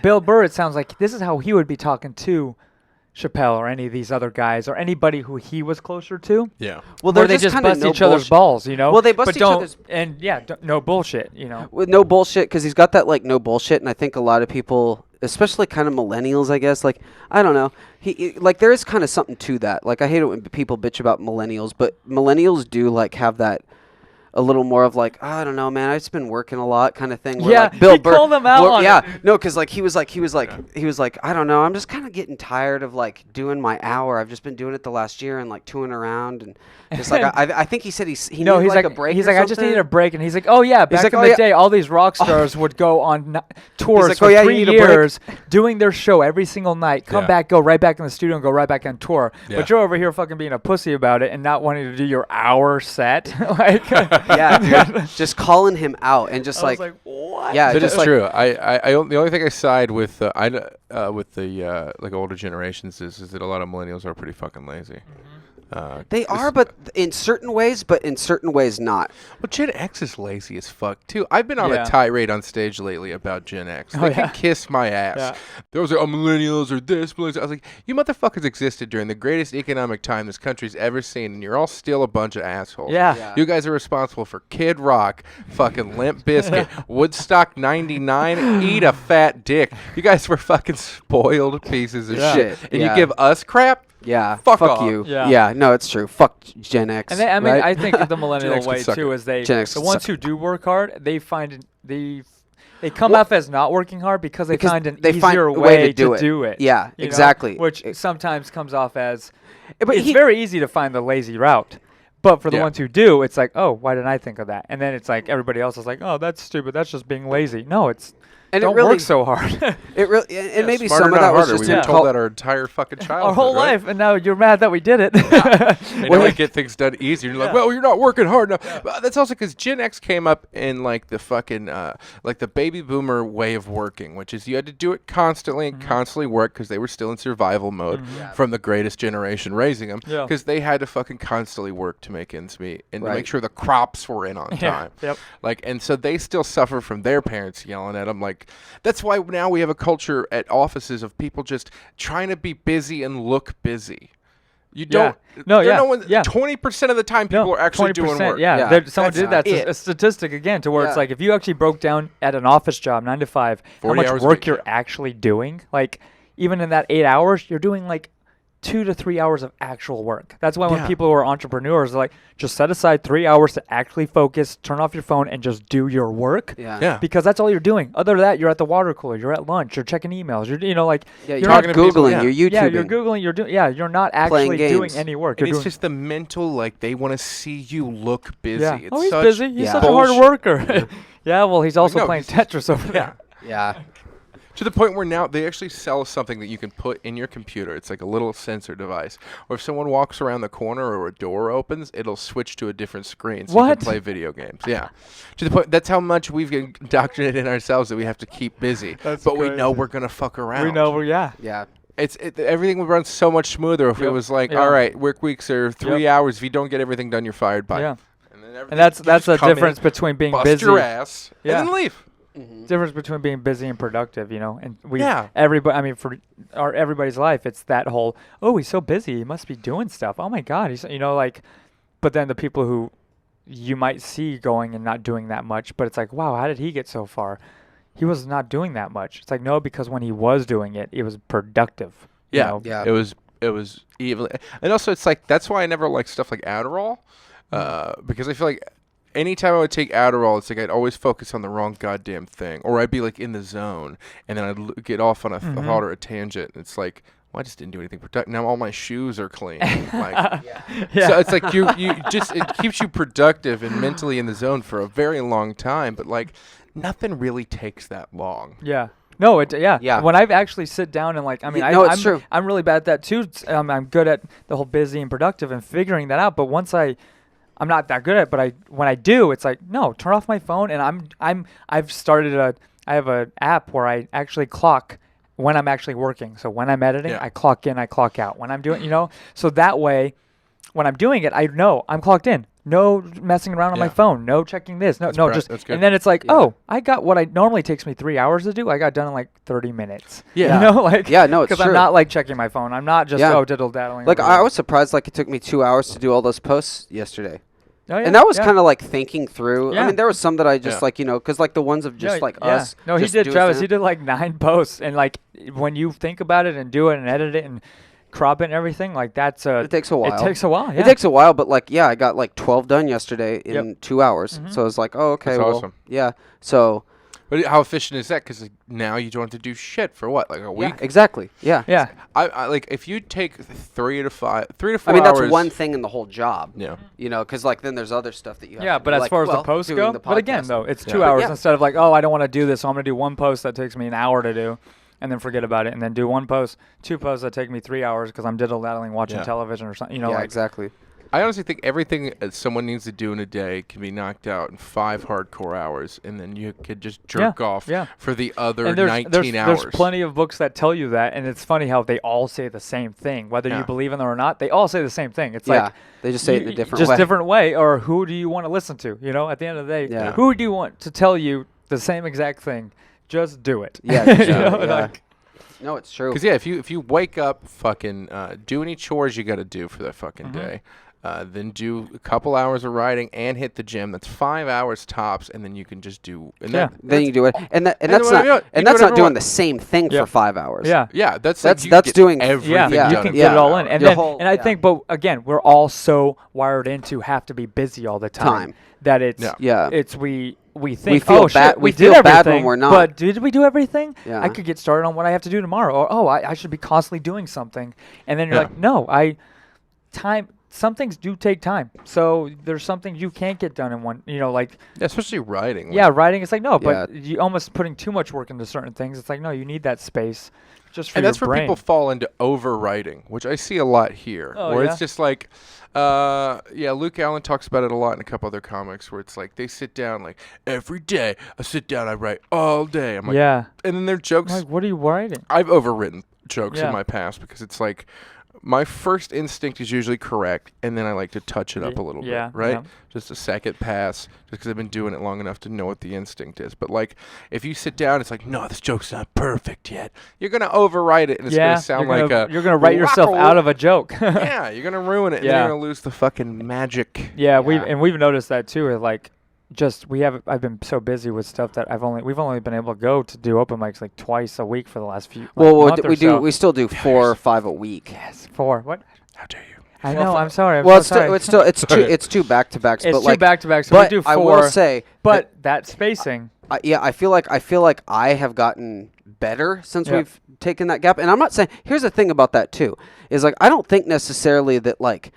Bill Burr. It sounds like this is how he would be talking to Chappelle or any of these other guys or anybody who he was closer to. Yeah. Well, Where they're they just kinda bust no each other's bullshit. balls, you know. Well, they bust but each don't, other's- and no bullshit, you know. With no bullshit, because he's got that like no bullshit, and I think a lot of people, especially kind of millennials, I guess, like I don't know, he like there is kind of something to that. Like I hate it when people bitch about millennials, but millennials do like have that a little more of like, I don't know, man, I've just been working a lot kind of thing. Where, Yeah, like, Bill he Burr, called them out on it. no, because like he was like, I don't know, I'm just kind of getting tired of like doing my hour. I've just been doing it the last year and like touring around and just like I think he said he No, needed he's like like a break. he's or like I just something. needed a break, and he's like, oh yeah, back like, in "Oh, the yeah." day, all these rock stars would go on tours like, for "Oh, yeah, you 3 need a break." years, doing their show every single night, come Yeah. back, go right back in the studio, and go right back on tour. Yeah. But you're over here fucking being a pussy about it and not wanting to do your hour set. Like, Yeah, dude, just calling him out and just I was like, like, what? yeah, That just is like, true. The only thing I side with with the like older generations is that a lot of millennials are pretty fucking lazy. They are, but in certain ways not. Well, Gen X is lazy as fuck too. I've been on Yeah. a tirade on stage lately about Gen X. Oh, They yeah. can kiss my ass. Yeah. There was like, oh, millennials or this, millennials. I was like, you motherfuckers existed during the greatest economic time this country's ever seen, and you're all still a bunch of assholes. Yeah. You guys are responsible for Kid Rock, fucking Limp Bizkit, Woodstock '99, eat a fat dick. You guys were fucking spoiled pieces of Yeah. shit. And Yeah. you give us crap? Yeah, Fuck fuck off. you. Yeah. Yeah, no, it's true. Fuck Gen X. And they, I mean, right? I think the Gen millennial X can way suck too it. is they Gen X the can ones suck who do work hard, they find they come off as not working hard because they find an they find easier a way to to do do it. it. Yeah, you know, exactly. which sometimes comes off as But it's very easy to find the lazy route. But for the Yeah. ones who do, it's like, oh, why didn't I think of that? And then it's like everybody else is like, oh, that's stupid. That's just being lazy. No, it's And it don't really- work so hard. It really, and maybe Smarter, some of not that was harder. just We've in been told that our entire fucking childhood. Our whole right? life, and now you're mad that we did it. And now we get things done easier. You're like, well, you're not working hard enough. Well, that's also because Gen X came up in like the fucking like the baby boomer way of working, which is you had to do it constantly and constantly work because they were still in survival mode from the greatest generation raising them Yeah. because they had to fucking constantly work to make ends meet and to Right. make sure the crops were in on Yeah. time. Yep. Like, and so they still suffer from their parents yelling at them. Like, that's why now we have a culture at offices of people just trying to be busy and look busy. You don't. No, there yeah, No one, yeah. 20% of the time, people are actually doing 20%, work. Yeah, Yeah. someone That's did that. it. A statistic again to where Yeah. it's like if you actually broke down at an office job, 9 to 5, how 40 much hours a work week, you're yeah. actually doing. Like even in that 8 hours, you're doing like 2 to 3 hours of actual work. That's why when Yeah. people who are entrepreneurs are like, just set aside 3 hours to actually focus, turn off your phone, and just do your work. Yeah. Yeah. Because that's all you're doing. Other than that, you're at the water cooler, you're at lunch, you're checking emails, you're like, Yeah, you're you're not not talking to people, Googling, yeah. you're YouTubing. yeah, you're googling, you're doing, you're not actually doing games. any work. And You're it's doing, just the mental, like, they want to see you look busy. yeah. It's Oh, he's such busy. He's Yeah. such a hard bullshit. worker. Yeah, well, he's also no, playing he's- Tetris over there. Yeah. To the point where now they actually sell something that you can put in your computer. It's like a little sensor device. Or if someone walks around the corner or a door opens, it'll switch to a different screen so you What? can play video games. Yeah. To the point, that's how much we've indoctrinated in ourselves that we have to keep busy. That's but we know crazy. we're going to fuck around. We know, yeah. Yeah. Everything would run so much smoother if it Yep. was like, Yeah. all right, work weeks are 3 Yep. hours. If you don't get everything done, you're fired. Bye. Yeah. And, then And that's you the just come difference in, between being bust busy. your ass, Yeah. and then leave. Difference between being busy and productive, and Yeah. everybody. I mean, for everybody's life, it's that whole, oh, he's so busy, he must be doing stuff. Oh my God, he's but then the people who you might see going and not doing that much, but it's like, wow, how did he get so far? He was not doing that much. It's like, no, because when he was doing it, it was productive. you Yeah, know? Yeah. It was evil, and also it's like that's why I never like stuff like Adderall, because I feel like anytime I would take Adderall, it's like I'd always focus on the wrong goddamn thing, or I'd be like in the zone, and then I'd get off on a thought or a tangent. And it's like, well, I just didn't do anything productive. Now all my shoes are clean. Like, Yeah. so it's like you just it keeps you productive and mentally in the zone for a very long time, but like nothing really takes that long. Yeah. No, yeah. Yeah. When I've actually sit down and like, I mean, No, it's true. I'm really bad at that too. I'm good at the whole busy and productive and figuring that out. But once I'm not that good at it, but when I do, it's like, no, turn off my phone. And I've started I have an app where I actually clock when I'm actually working. So when I'm editing, Yeah. I clock in, I clock out. When I'm doing, so that way, when I'm doing it, I know I'm clocked in. No messing around on my Yeah. phone. No checking this. No, just that's good. and then it's like, Yeah. oh, I got what I normally takes me 3 hours to do. I got done in like 30 minutes. Yeah. Yeah, no, it's because I'm true. not like checking my phone. I'm not just Yeah. diddle daddling. Like I was surprised. Like it took me 2 hours to do all those posts yesterday, oh, yeah, and that was yeah. kind of like thinking through. Yeah. I mean, there was some that I just Yeah. like because like the ones of just Yeah, like yeah. us. No, he just did, doing Travis. stand- He did like 9 posts, and like when you think about it and do it and edit it and crop it and everything, like that's It takes a while. It takes a while. Yeah. It takes a while, but like I got like 12 done yesterday in Yep. 2 hours. Mhm. So I was like, oh okay, That's well, awesome. yeah. So But how efficient is that? Because now you don't have to do shit for what, like a yeah, week? exactly. Yeah. Yeah. I like if you take 3 to 4 I mean, that's hours. one thing in the whole job. Yeah. Because like then there's other stuff that you have Yeah, to but do, as like, far as well, the posts doing go, the but again podcast. though, it's Yeah. 2 But hours yeah. instead of like, oh, I don't want to do this, so I'm gonna do one post that takes me an hour to do, and then forget about it, and then do one post, 2 posts that take me 3 hours because I'm diddle daddling watching Yeah. television or something. yeah, Like exactly. I honestly think everything someone needs to do in a day can be knocked out in 5 hardcore hours, and then you could just jerk off yeah. for the other And there's 19 hours. there's plenty of books that tell you that, and it's funny how they all say the same thing, whether Yeah. you believe in them or not. They all say the same thing. It's Yeah, like they just say it in a you- different just way. different way, or who do you want to listen to? At the end of the day, Yeah. who do you want to tell you the same exact thing? Just do it. Yeah, You just do know, it, yeah. like- No, it's true. Because if you wake up, fucking do any chores you got to do for that fucking Mhm. day, then do a couple hours of riding and hit the gym. That's 5 hours tops, and then you can just do. And Yeah. Then you do it, and and that's then not whatever you want. You and do that's not whatever you doing want. the same thing Yeah. for 5 hours. Yeah. Yeah, that's That's- like you that's get doing- everything Yeah, Yeah. you done can in get it 5 all in, hours. and The then, whole- and I yeah. think, but again, we're all so wired into have to be busy all the time. that it's Yeah. Yeah. it's we think feel oh bad- shit, we did feel bad when everything, we're not. But did we do everything? Yeah. I could get started on what I have to do tomorrow, or oh, I should be constantly doing something, and then you're Yeah. like, no, some things do take time. So there's some things you can't get done in one. Like Yeah, especially riding. yeah, writing. It's like no, Yeah. but you almost putting too much work into certain things. It's like no, you need that space just for And your that's where brain. people fall into overwriting, which I see a lot here, Oh, where yeah? it's just like, Luke Allen talks about it a lot in a couple other comics, where it's like they sit down like every day. I sit down, I write all day. I'm like, yeah. and then their jokes. I'm like, what are you writing? I've overwritten jokes Yeah. in my past because it's like my first instinct is usually correct, and then I like to touch it up a little Yeah, bit, right? yeah. Just a second pass, just because I've been doing it long enough to know what the instinct is. But like, if you sit down, it's like, no, this joke's not perfect yet. You're gonna overwrite it, and it's Yeah, gonna sound you're like gonna, a you're gonna write yourself out of a joke. yeah, you're gonna ruin it, and then Yeah. you're gonna lose the fucking magic. Yeah, Yeah. we've noticed that too. Like, I've been so busy with stuff that we've only been able to go to do open mics like twice a week for the last few. Well, month or we do. so. We still do 4 or 5 a week. Yes, 4. What? How dare you? I know. I'm sorry. I'm Well, so sorry. it's two back to backs. It's but two like, back to back. So but we do 4. I will say, but that spacing. I feel like I have gotten better since Yeah. we've taken that gap. And I'm not saying. Here's the thing about that too, is like I don't think necessarily that like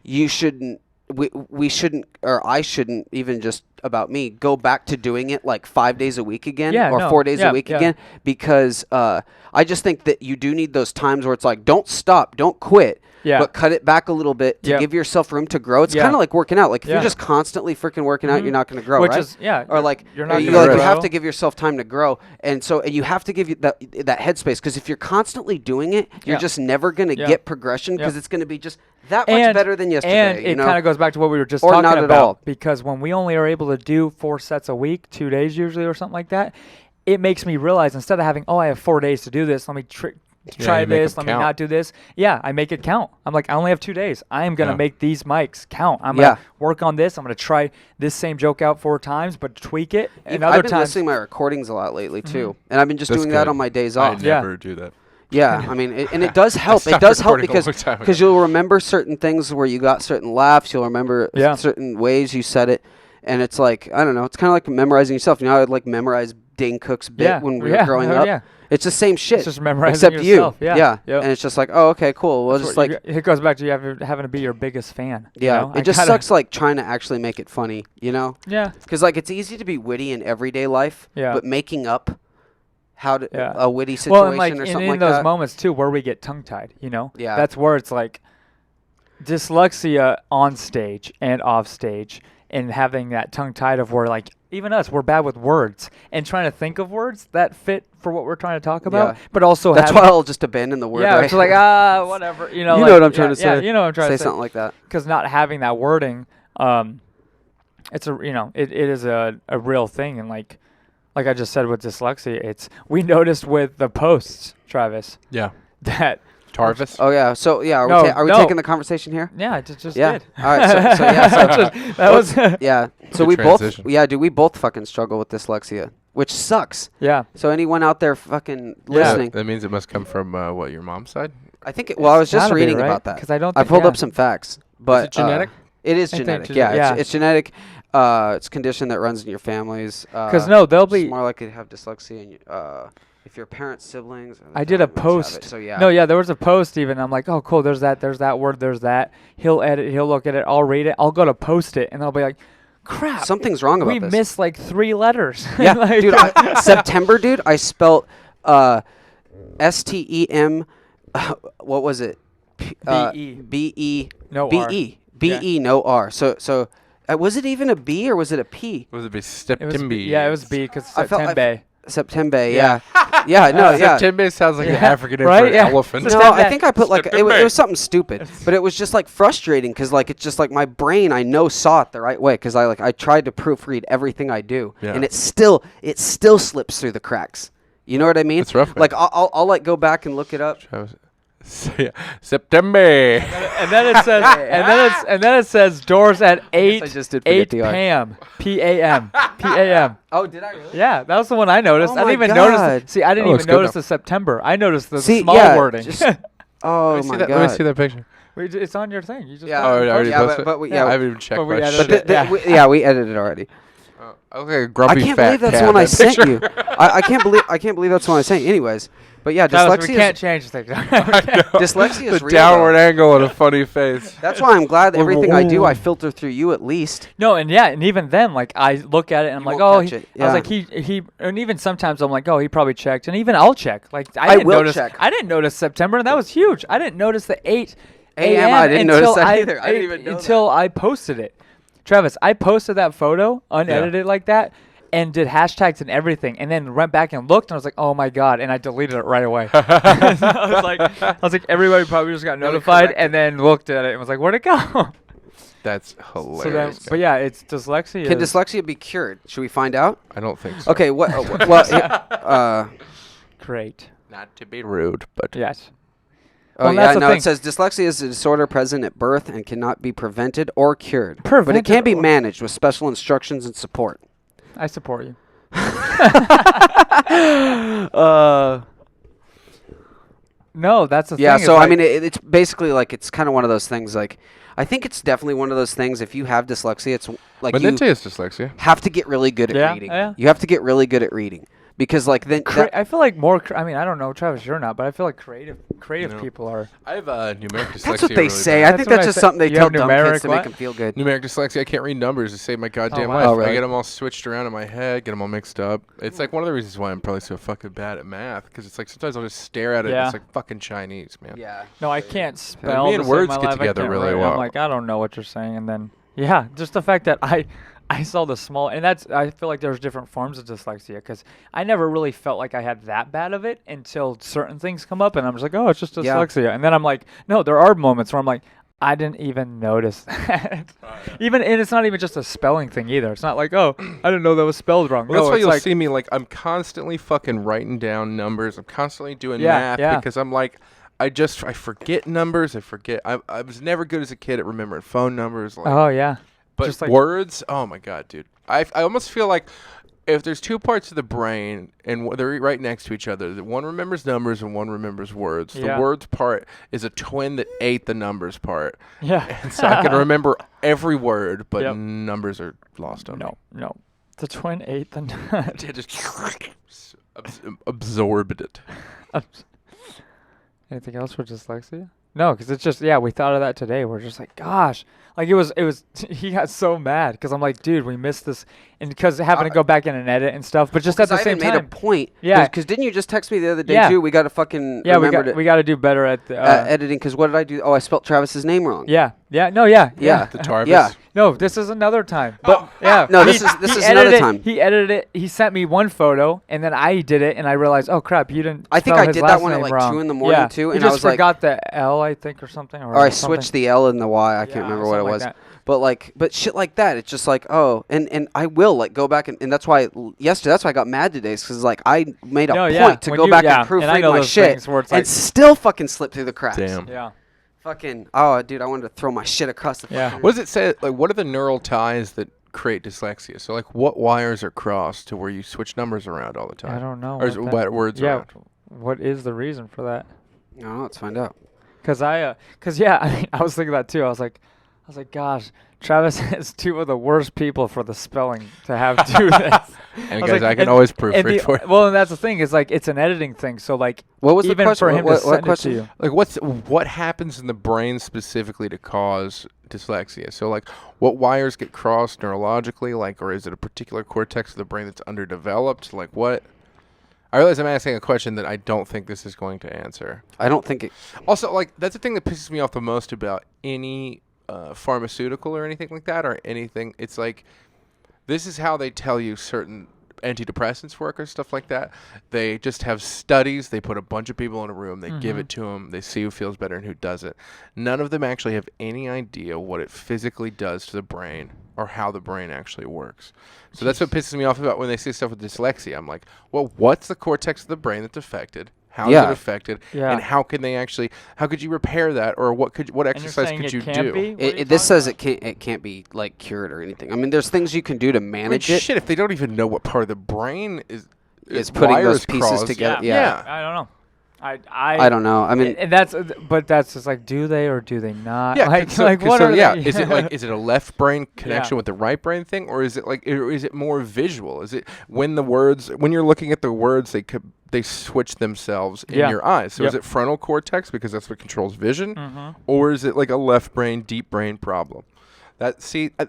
you shouldn't we shouldn't, or I shouldn't, even just about me, go back to doing it like 5 days a week again, Yeah, or no, 4 days yeah, a week yeah. again, because I just think that you do need those times where it's like, don't stop, don't quit. Yeah. But cut it back a little bit to Yep. give yourself room to grow. It's Yeah. kind of like working out. Like if Yeah. you're just constantly freaking working out, Mhm. you're not going to grow, Which right? is Or like you're not you, gonna you have grow. to give yourself time to grow, and you have to give you that headspace, because if you're constantly doing it, you're Yeah. just never going to Yeah. get progression, because Yeah. it's going to be just that much better than yesterday. And you it know? kind of goes back to what we were just Or talking not at about. all. Because when we only are able to do 4 sets a week, 2 days usually or something like that, it makes me realize, instead of having, I have 4 days to do this, let me try you make this, them let me count. not do this. Yeah, I make it count. I'm like, I only have 2 days. I am going to Yeah. make these mics count. I'm Yeah. going to work on this. I'm going to try this same joke out 4 times, but tweak it. And I've other been times, listening to my recordings a lot lately too, and I've been just That's doing that good. on my days I off. Yeah. never do that. Yeah, I mean, and it does help. It stopped does help recording a because long time ago. you'll remember certain things where you got certain laughs. You'll remember Yeah. certain ways you said it, and it's like, I don't know. It's kind of like memorizing yourself. You know, I would like memorize Dane Cook's bit Yeah, when we were yeah, growing hell up. yeah. It's the same shit. It's just memorizing except yourself. you. Yeah. Yep. And it's just like, oh, okay, cool. Well, That's just what like, it goes back to you having to be your biggest fan. you yeah, know? it just sucks like trying to actually make it funny. You know, Yeah. because like it's easy to be witty in everyday life, Yeah. but making up how to Yeah. a witty situation Well, and like or in something like those that. moments too, where we get tongue-tied, you know, Yeah. that's where it's like dyslexia on stage and off stage, and having that tongue-tied of where like even us, we're bad with words and trying to think of words that fit for what we're trying to talk about, Yeah. but also That's having, why I'll just abandon the word. yeah, right? it's like whatever, you know, You like, know what I'm trying to yeah, say. you know what I'm trying say to say, something like that. because not having that wording, it's a it is a real thing, and like I just said with dyslexia, it's we noticed with the posts, Travis, Yeah. that Tarvis. Oh yeah. So yeah, are No, we, are we no. taking the conversation here? yeah, it just Yeah. did. All right. So yeah. So that was yeah. So Good we transition. both. Yeah, dude. We both fucking struggle with dyslexia, which sucks. yeah. So anyone out there fucking Yeah. listening, That means it must come from what, your mom's side? I think. Well, I was just Gotta be, reading right? about that. 'Cause I don't I think- pulled yeah. up some facts, but it genetic? It is I think genetic. gene- Yeah, yeah. It's genetic. It's a condition that runs in your families. Because no, they'll It's be. more likely to have dyslexia. If your parents, siblings. or the I did a family members have post. it. So yeah. No, yeah, there was a post even. I'm like, oh, cool. There's that word. There's that. He'll edit. He'll look at it. I'll read it. I'll go to post it, and I'll be like, crap. Something's wrong about we this. missed like 3 letters. Yeah, Like- dude. September, dude. I spelt STEM. What was it? B-E. B-E. No R. B-E. B-E. No R. So was it even a B or was it a P? Was it be It was September? yeah, it was B because I felt- I September. September. Yeah. Yeah. No. Yeah. September sounds like an Yeah. African name Right? for an Yeah. elephant. No, September. I think I put like it September. was something stupid, but it was just like frustrating because like it's just like my brain I know saw it the right way because I tried to proofread everything I do Yeah. and it still slips through the cracks. You know what I mean? It's rough, man. Like I'll like go back and look it up. September. And then it says, and then it says doors at 8 I just did forget 8 the R. p.m. p.a.m. Oh, did I really? Yeah, that was the one I noticed. Oh I didn't my even God. notice. See, I didn't Oh, it's even good notice now. the September. I noticed the See, small yeah, wording. just- Oh Let me my see that. god. Let me see that picture. It's on your thing. You just Yeah. Oh, I already yeah, posted. but we, Yeah, I yeah, haven't even checked but we my added shit. it. Yeah. we edited it already. Okay, grumpy I can't fat believe that's cat, the one I that sent picture. you. I can't believe that's the one I sent you. Anyways, but yeah, Travis, we dyslexia. can't change things. Dyslexia is The real. downward though. angle and a funny face. That's why I'm glad that everything I do I filter through you at least. No, and yeah, and even then, like I look at it and I'm You like, won't oh, catch it. I was Yeah. like, he, and even sometimes I'm like, oh, he probably checked, and even I'll check. Like I didn't will notice. check. I didn't notice September, and that was huge. I didn't notice the 8 AM, a.m. I didn't notice until that either. I didn't even know until I posted it. Travis, I posted that photo unedited like that. And did hashtags and everything, and then went back and looked, and I was like, "Oh my god!" And I deleted it right away. I was like, everybody probably just got notified, and then looked at it and was like, "Where'd it go?" That's So then, hilarious. but yeah, it's dyslexia. Can dyslexia be cured? Should we find out? I don't think so. Okay. What? Well, Great. Not to be rude, but Yes. oh Well, yeah, that's the no. thing. It says dyslexia is a disorder present at birth and cannot be prevented or cured, but it Prevented can be or- managed with special instructions and support. I support you. No, that's the Yeah, thing. so it's I like- mean, it's basically like it's kind of one of those things. Like, I think it's definitely one of those things. If you have dyslexia, it's like you Menente is dyslexia. have to get really good at Yeah, reading. yeah. You have to get really good at reading because like then I feel like more. I mean, I don't know, Travis, you're not, but I feel like creative No. people are. I have numeric dyslexia. that's what they really say. bad. I think That's what that's I just say. something they You tell have dumb numeric kids to make what? them feel good. Numeric dyslexia. I can't read numbers to save my goddamn wow. life. Oh, really? I get them all switched around in my head, get them all mixed up. It's like one of the reasons why I'm probably so fucking bad at math, because it's like sometimes I'll just stare at it. Yeah. And it's like fucking Chinese, man. Yeah. No, I can't spell. me and to save words my get life. I together can't really write. well. I'm like, I don't know what you're saying, and then just the fact that I saw the small, and I feel like there's different forms of dyslexia because I never really felt like I had that bad of it until certain things come up, and I'm just like, oh, it's just Yeah. dyslexia, and then I'm like, no, there are moments where I'm like, I didn't even notice that. And it's not even just a spelling thing either. It's not like, oh, I didn't know that was spelled wrong. Well, that's no, why it's you'll like, see me like I'm constantly fucking writing down numbers. I'm constantly doing Yeah, math yeah. because I'm like, I forget numbers. I was never good as a kid at remembering phone numbers. Like, oh yeah, but just like- words, oh my god, dude. I almost feel like if there's two parts of the brain and they're right next to each other, that one remembers numbers and one remembers words. Yeah. The words part is a twin that ate the numbers part. yeah. And so I can remember every word, but Yep. numbers are lost on me. No. The twin ate the nut. Yeah, just absorbed it. Anything else for dyslexia? No, because it's just, we thought of that today. We're just like, gosh. Like, it was, he got so mad because I'm like, dude, we missed this. And because having to go back in and edit and stuff. But just at the same I time. made a point. Yeah. Because didn't you just text me the other day, Yeah. too? We got to fucking Yeah, remember we got to do better at the, editing. Because what did I do? Oh, I spelt Travis's name wrong. Yeah. Yeah. The Tarvis. Yeah. No, this is another time. But yeah. No, this is he another edited time. He edited it. He sent me one photo, and then I did it, and I realized, oh crap, you didn't. I think spell I his did that last one at name like wrong. 2 in the morning, Yeah. too. You And I just was like, forgot the L, I think, or something. or I something. switched the L and the Y. I can't remember what it something like was. that. But shit like that, it's just like, oh, and I will like go back and that's why yesterday, that's why I got mad today, because like I made a point to when go you- back yeah, and and I proofread know my those shit, things where it's and like- still fucking slip through the cracks. Damn. Yeah. Fucking, oh, dude, I wanted to throw my shit across the Yeah. fucking. What does it say? Like, what are the neural ties that create dyslexia? So, like, what wires are crossed to where you switch numbers around all the time? I don't know. Or is what it that- what words yeah. around? What is the reason for that? I don't know, let's find out. Because I was thinking that too. I was like, gosh, Travis is two of the worst people for the spelling to have do this. And was guys, like- I can and- always And proofread for you. well, and that's the thing is like it's an editing thing. So like What was the even question? for him What- to what send question? it to you. Like, what happens in the brain specifically to cause dyslexia? So, like, what wires get crossed neurologically? Like, or is it a particular cortex of the brain that's underdeveloped? Like, what? I realize I'm asking a question that I don't think this is going to answer. I don't think it. Also, like, that's the thing that pisses me off the most about any pharmaceutical or anything like that, or anything. It's like, this is how they tell you certain antidepressants work or stuff like that. They just have studies. They put a bunch of people in a room. They give it to them. They see who feels better and who doesn't. None of them actually have any idea what it physically does to the brain or how the brain actually works. So that's what pisses me off about when they say stuff with dyslexia. I'm like, well, what's the cortex of the brain that's affected? How is Yeah. it affected? Yeah. And how can they actually? How could you repair that? Or what And exercise saying could it you can't do? be? What are you This talking says it can't be like cured or anything. I mean, there's things you can do to I mean, manage it. shit, if they don't even know what part of the brain is Putting wires those pieces crossed. together. Yeah. I don't know. I don't know. I mean, and that's just like, do they or do they not? Yeah, like, so, like what so, are yeah. they? Is it a left brain connection Yeah. with the right brain thing, or is it like, or is it more visual? Is it when you're looking at the words, they switch themselves in Yeah. your eyes? So is Yep. it frontal cortex because that's what controls vision, Mhm. or is it like a left brain, deep brain problem?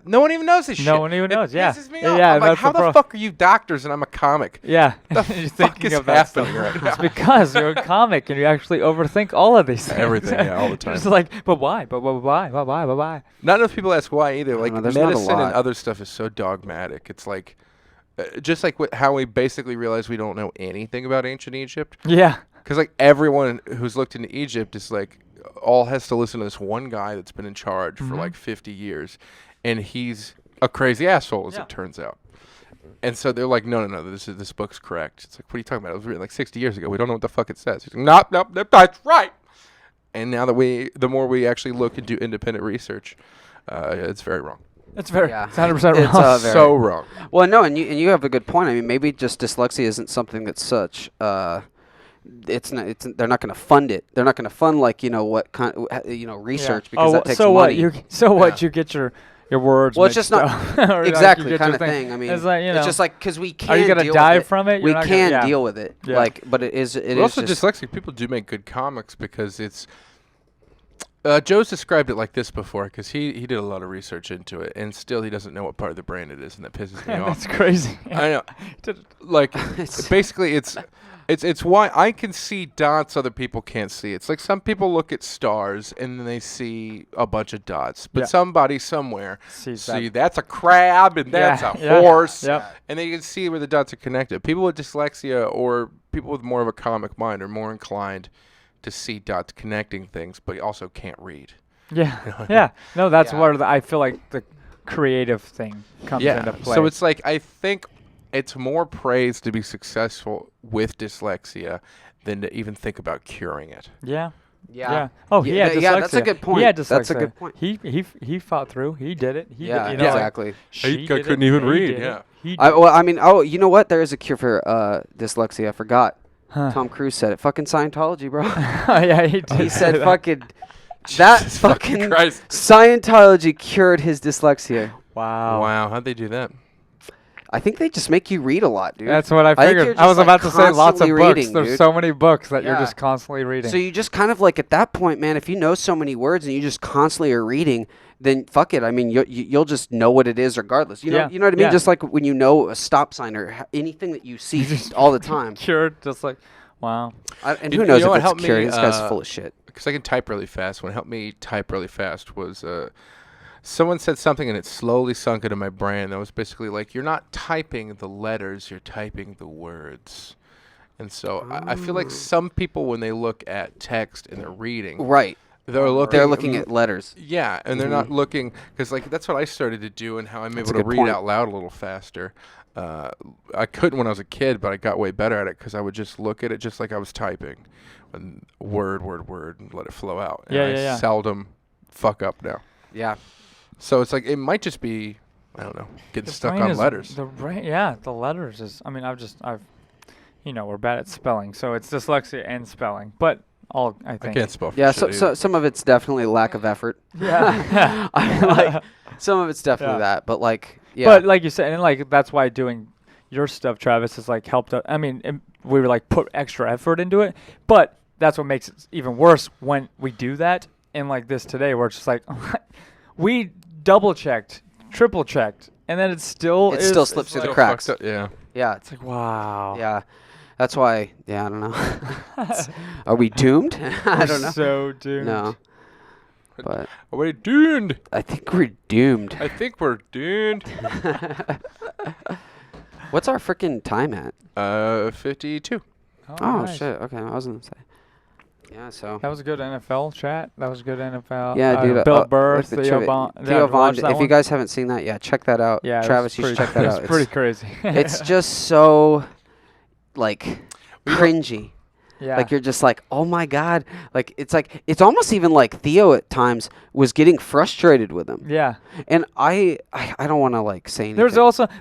No one even knows this shit. No one even knows, yeah. It pisses me Yeah, off. yeah, I'm like, that's how the the fuck are you doctors and I'm a comic? Yeah. The You're fuck thinking is of that stuff. happening right now? It's because you're a comic and you actually overthink all of these things. Everything, yeah, all the time. Just like, but why? But why? Why? Not enough people ask why either. Like, know, there's not a medicine and lot. other stuff is so dogmatic. It's like, just like how we basically realize we don't know anything about ancient Egypt. Yeah. Because, like, everyone who's looked into Egypt is, like, all has to listen to this one guy that's been in charge for, like, 50 years. And he's a crazy asshole, as Yeah. it turns out. And so they're like, no, this book's correct. It's like, what are you talking about? It was written, like, 60 years ago. We don't know what the fuck it says. He's like, nope, that's right. And now that the more we actually look and do independent research, it's very wrong. It's very, Yeah. it's 100% It's, wrong. very- So wrong. well, no, and you have a good point. I mean, maybe just dyslexia isn't something that's such. It's not. They're not going to fund it. They're not going to fund like what kind research because that takes so money. what? You get your your words. Well, it's just not exactly you kind of just thing. I mean, it's like, it's just like because we can't. Are you gonna deal die with it. from it? We You're not can gonna, deal with it. Yeah. Like, but it is. It But is also, just dyslexic people do make good comics because it's. Joe's described it like this before because he did a lot of research into it, and still he doesn't know what part of the brain it is, and that pisses me off. That's crazy. I know. Like, basically, it's why I can see dots other people can't see. It's like some people look at stars and then they see a bunch of dots, but somebody somewhere see that's a crab and that's a horse, and they can see where the dots are connected. People with dyslexia or people with more of a comic mind are more inclined to see dots connecting things, but also can't read. Yeah. No, that's where I feel like the creative thing comes into play. So it's like I think it's more praise to be successful with dyslexia than to even think about curing it. Yeah. Oh, he had dyslexia. Yeah, that's a good point. He had dyslexia. That's a good point. He fought through. He did it. He did, exactly. I couldn't even read. You know what? There is a cure for dyslexia. I forgot. Tom Cruise said it. Fucking Scientology, bro. Yeah, he did. He said fucking that fucking Christ. Scientology cured his dyslexia. Wow. How'd they do that? I think they just make you read a lot, dude. That's what I figured. I was about to say lots of books. There's so many books that you're just constantly reading. So you just kind of like at that point, man, if you know so many words and you just constantly are reading, then fuck it. I mean, you'll just know what it is regardless. You know what I mean? Just like when you know a stop sign or anything that you see all the time. Cured, just like, wow. And who knows if it's cured. This guy's full of shit. Because I can type really fast. What helped me type really fast was someone said something and it slowly sunk into my brain. That was basically like, you're not typing the letters, you're typing the words. And so I feel like some people, when they look at text and they're reading. Right. They're looking at letters. Yeah, and they're not looking, because like that's what I started to do and how I'm able to read out loud a little faster. I couldn't when I was a kid, but I got way better at it because I would just look at it just like I was typing. And word, and let it flow out. And I seldom fuck up now. Yeah. So it's like, it might just be, I don't know, getting stuck on letters. The letters is, I mean, we're bad at spelling, so it's dyslexia and spelling. But I think. I can't spell. So some of it's definitely lack of effort. Yeah. I mean, like some of it's definitely that, but like But like you said, and like that's why doing your stuff, Travis, has like helped. I mean, we were like put extra effort into it, but that's what makes it even worse when we do that. And like this today, where it's just like we double checked, triple checked, and then it still slips through the cracks. Yeah. It's like wow. Yeah. That's why, I don't know. Are we doomed? I don't know. So doomed. No. But are we doomed? I think we're doomed. What's our freaking time at? 52. Oh, nice. shit. Okay, I was going to say. Yeah, so. That was a good NFL chat. That was a good NFL. Yeah, dude. Bill Burr, like Theo Von. If you guys haven't seen that, check that out. Yeah, Travis, you should check that out. It's pretty crazy. It's just so, like, cringy. Yeah. Like, you're just like, oh, my God. Like, it's almost even like Theo at times was getting frustrated with him. Yeah. And I don't want to, like, say anything.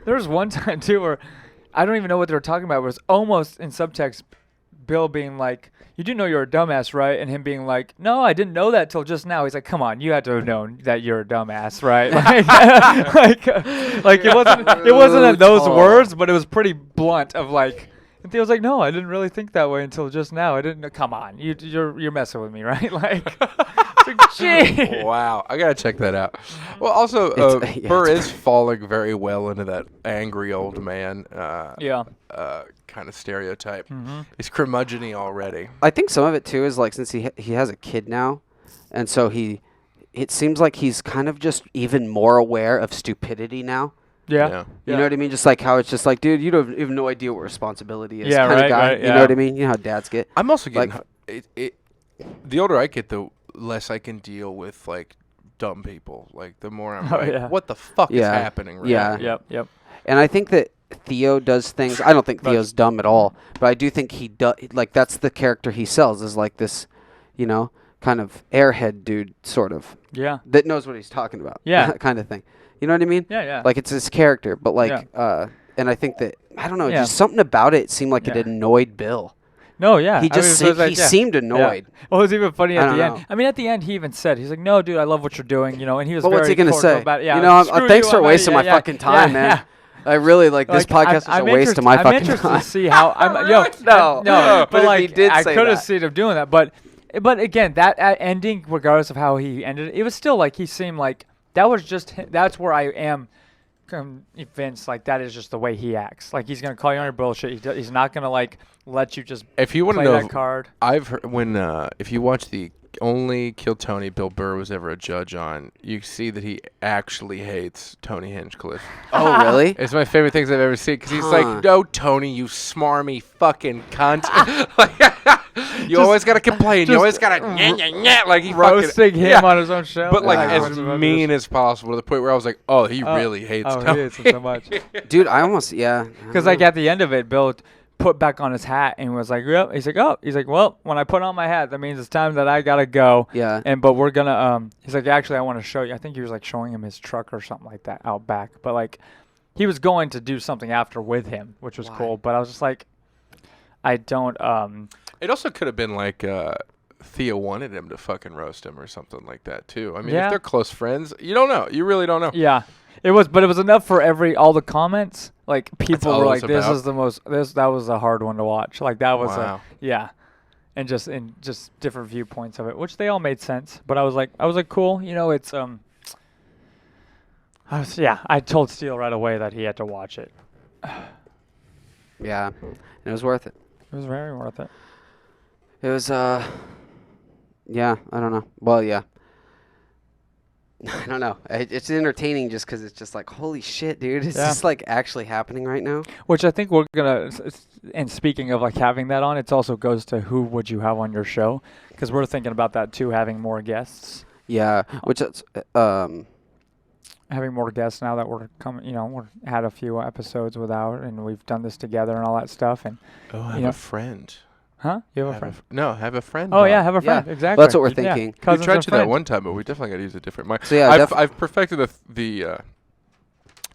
There was one time, too, where I don't even know what they were talking about. It was almost in subtext Bill being like, you do know you're a dumbass, right? And him being like, no, I didn't know that till just now. He's like, come on, you had to have known that you're a dumbass, right? Like it wasn't in those words, but it was pretty blunt of like, and Theo's like, no, I didn't really think that way until just now. I didn't know. Come on, you're messing with me, right? Like, gee. Wow, I gotta check that out. Well, also, Burr is falling very well into that angry old man. Kind of stereotype. Mm-hmm. He's curmudgeon-y already. I think some of it too is like since he has a kid now, and so it seems like he's kind of just even more aware of stupidity now. Yeah. You know what I mean? Just like how it's just like, dude, you don't even no idea what responsibility is. Yeah, kind right, of guy. right, You know what I mean? You know how dads get. I'm also getting like, the older I get, the less I can deal with like dumb people. Like the more I'm what the fuck is happening right now? Yep. And I think that Theo does things. I don't think Theo's dumb at all, but I do think he does. Like that's the character he sells is like this, kind of airhead dude, sort of. Yeah. That knows what he's talking about. Yeah. Kind of thing. You know what I mean? Yeah. Like it's his character, but like, and I think that I don't know, just something about it seemed like it annoyed Bill. No, yeah. He just he seemed annoyed. Yeah. Well, it was even funny I at the don't end. know. I mean, at the end, he even said, he's like, no, dude, I love what you're doing, you know, and he was But very what's he gonna cordial say? about it. Yeah, You know, screw thanks for I'm wasting my yeah, fucking time, yeah, man. yeah. I really like this podcast is a I'm waste of my I'm fucking interested time. to see how I'm. No, no, but if like he did I say could have that. seen him doing that, but again, that ending, regardless of how he ended, it was still like he seemed like that was just that's where I am convinced like that is just the way he acts. Like he's gonna call you on your bullshit. He's not gonna like let you just If you want to play know, that card. I've heard when if you watch the only Kill Tony Bill Burr was ever a judge on, you see that he actually hates Tony Hinchcliffe. Oh, really? It's my favorite things I've ever seen because he's like, no, Tony, you smarmy fucking cunt. You always got to complain. You always got to like he roasting him yeah. on his own show. But like Wow. as mean as possible to the point where I was like, oh, he really hates Tony. He hates him so much. Dude, I almost Because like at the end of it, Bill put back on his hat and was like, "Yep." He's like, well, when I put on my hat, that means it's time that I gotta go. Yeah. But we're gonna He's like, actually, I want to show you. I think he was like showing him his truck or something like that out back. But like, he was going to do something after with him, which was cool. But I was just like, I don't. It also could have been like Theo wanted him to fucking roast him or something like that too. I mean, Yeah. if they're close friends, you don't know. You really don't know. Yeah. It was enough for all the comments. Like people all were it like, was "This about? is the most." That was a hard one to watch. Like that was Wow. and just different viewpoints of it, which they all made sense. But I was like, cool. You know, it's I told Steele right away that he had to watch it. Yeah, and it was worth it. It was very worth it. It was yeah, I don't know. Well, yeah. I don't know. It's entertaining just because it's just like, holy shit, dude. It's just like actually happening right now. Which I think we're going to, and speaking of like having that on, it also goes to who would you have on your show? Because we're thinking about that too, having more guests. Yeah, which it's, having more guests now that we're coming, we're had a few episodes without, and we've done this together and all that stuff. And I have a friend. Huh? You have a friend? Have a friend. Oh, yeah, have a friend. Exactly. Well, that's what we're thinking. We tried to that one time, but we definitely got to use a different mic. So, yeah, I've perfected the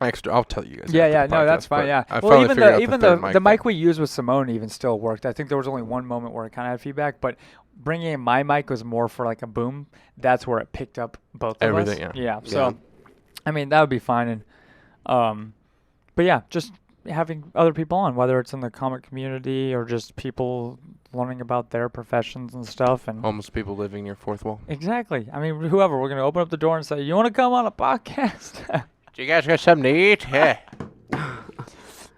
extra. I'll tell you guys. Yeah, after the no, podcast, that's fine. but Yeah. I Well, even the mic we used with Simone even still worked. I think there was only one moment where it kind of had feedback, but bringing in my mic was more for like a boom. That's where it picked up both of us. Everything, Yeah. So, I mean, that would be fine. And, but yeah, just having other people on, whether it's in the comic community or just people learning about their professions and stuff, and almost people living near fourth wall. Exactly. I mean, whoever, we're gonna open up the door and say, "You want to come on a podcast?" Do you guys got something to eat? Yeah.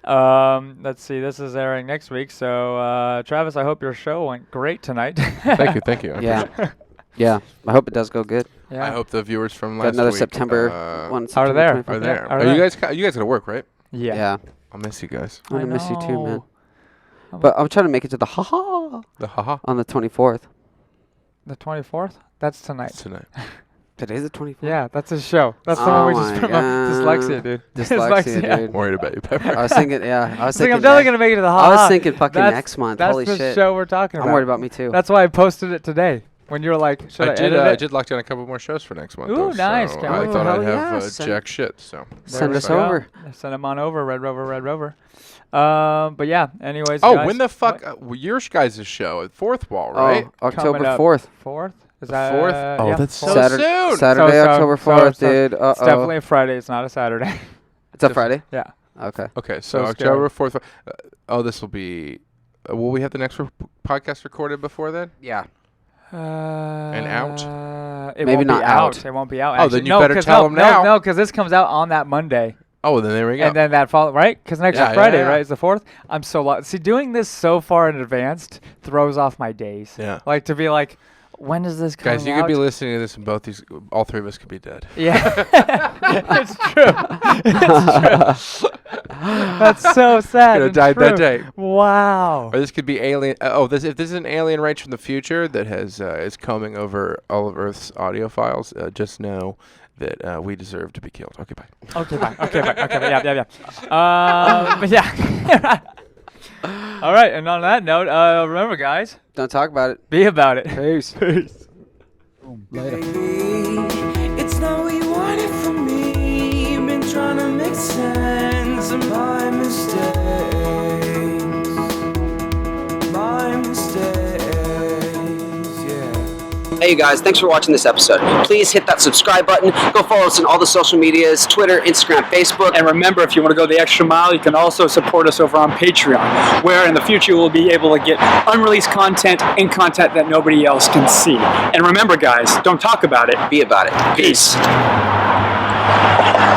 Let's see. This is airing next week, so Travis, I hope your show went great tonight. Thank you. Yeah. I hope it does go good. Yeah. I hope the viewers from Got last another week September one. Are there? 24th. are there. Are Are you there? guys gonna work, right? Yeah. I'll miss you guys. I'm gonna miss you too, man. Oh. But I'm trying to make it to the haha The haha. on the 24th. The 24th? That's tonight. It's tonight. Today's the 24th. Yeah, that's his show. That's the one we just my promoted. God. Dyslexia, dude. Dyslexia, dude. Worried about you, Pepper. I was thinking, yeah. I was Like, thinking. I'm definitely gonna make it to the haha. I was thinking fucking That's- next month. That's Holy the shit. show we're talking about. I'm worried about me too. That's why I posted it today. When you were like, should I edit I it? did lock down a couple more shows for next month. Ooh, though, nice, So Garon. I thought I'd hell have yeah, send- jack shit. So Send There us we go. over. Send them on over, Red Rover. But yeah, anyways. Oh, guys, when the fuck? your guys' show at Fourth Wall, right? Oh, October Coming up 4th. 4th? Is The that 4th? Oh, yeah, that's 4th. so Saturday, soon. Saturday, So- October so 4th, it's not- dude. It's definitely a Friday. It's not a Saturday. It's a Friday? Yeah. Okay. Okay, so So October 4th. This will be. Will we have the next podcast recorded before then? Yeah. out? It Maybe won't not be out. It won't be out. Oh, actually. then you better tell them now. No, because this comes out on that Monday. Oh, then there we go. And then that follow, right? Because next Yeah, is Friday, yeah, yeah. right? It's the 4th. I'm so lost. See, doing this so far in advance throws off my days. Yeah. Like to be like, when is this coming Guys, you out? could be listening to this, and all three of us could be dead. Yeah. It's true. It's true. That's so sad. Could have and died that true. day. Wow. Or this could be alien. If this is an alien right from the future that is combing over all of Earth's audio files, just know that we deserve to be killed. Okay, bye. Okay, bye. Yeah. But yeah. All right, and on that note, remember, guys, Don't talk about it. be about it. Peace. Peace. Baby, it's not what you wanted from me. You've been trying to make sense of my mistakes. My mistakes. Hey, you guys, thanks for watching this episode. Please hit that subscribe button. Go follow us on all the social medias, Twitter, Instagram, Facebook. And remember, if you want to go the extra mile, you can also support us over on Patreon, where in the future we'll be able to get unreleased content and content that nobody else can see. And remember, guys, don't talk about it. Be about it. Peace.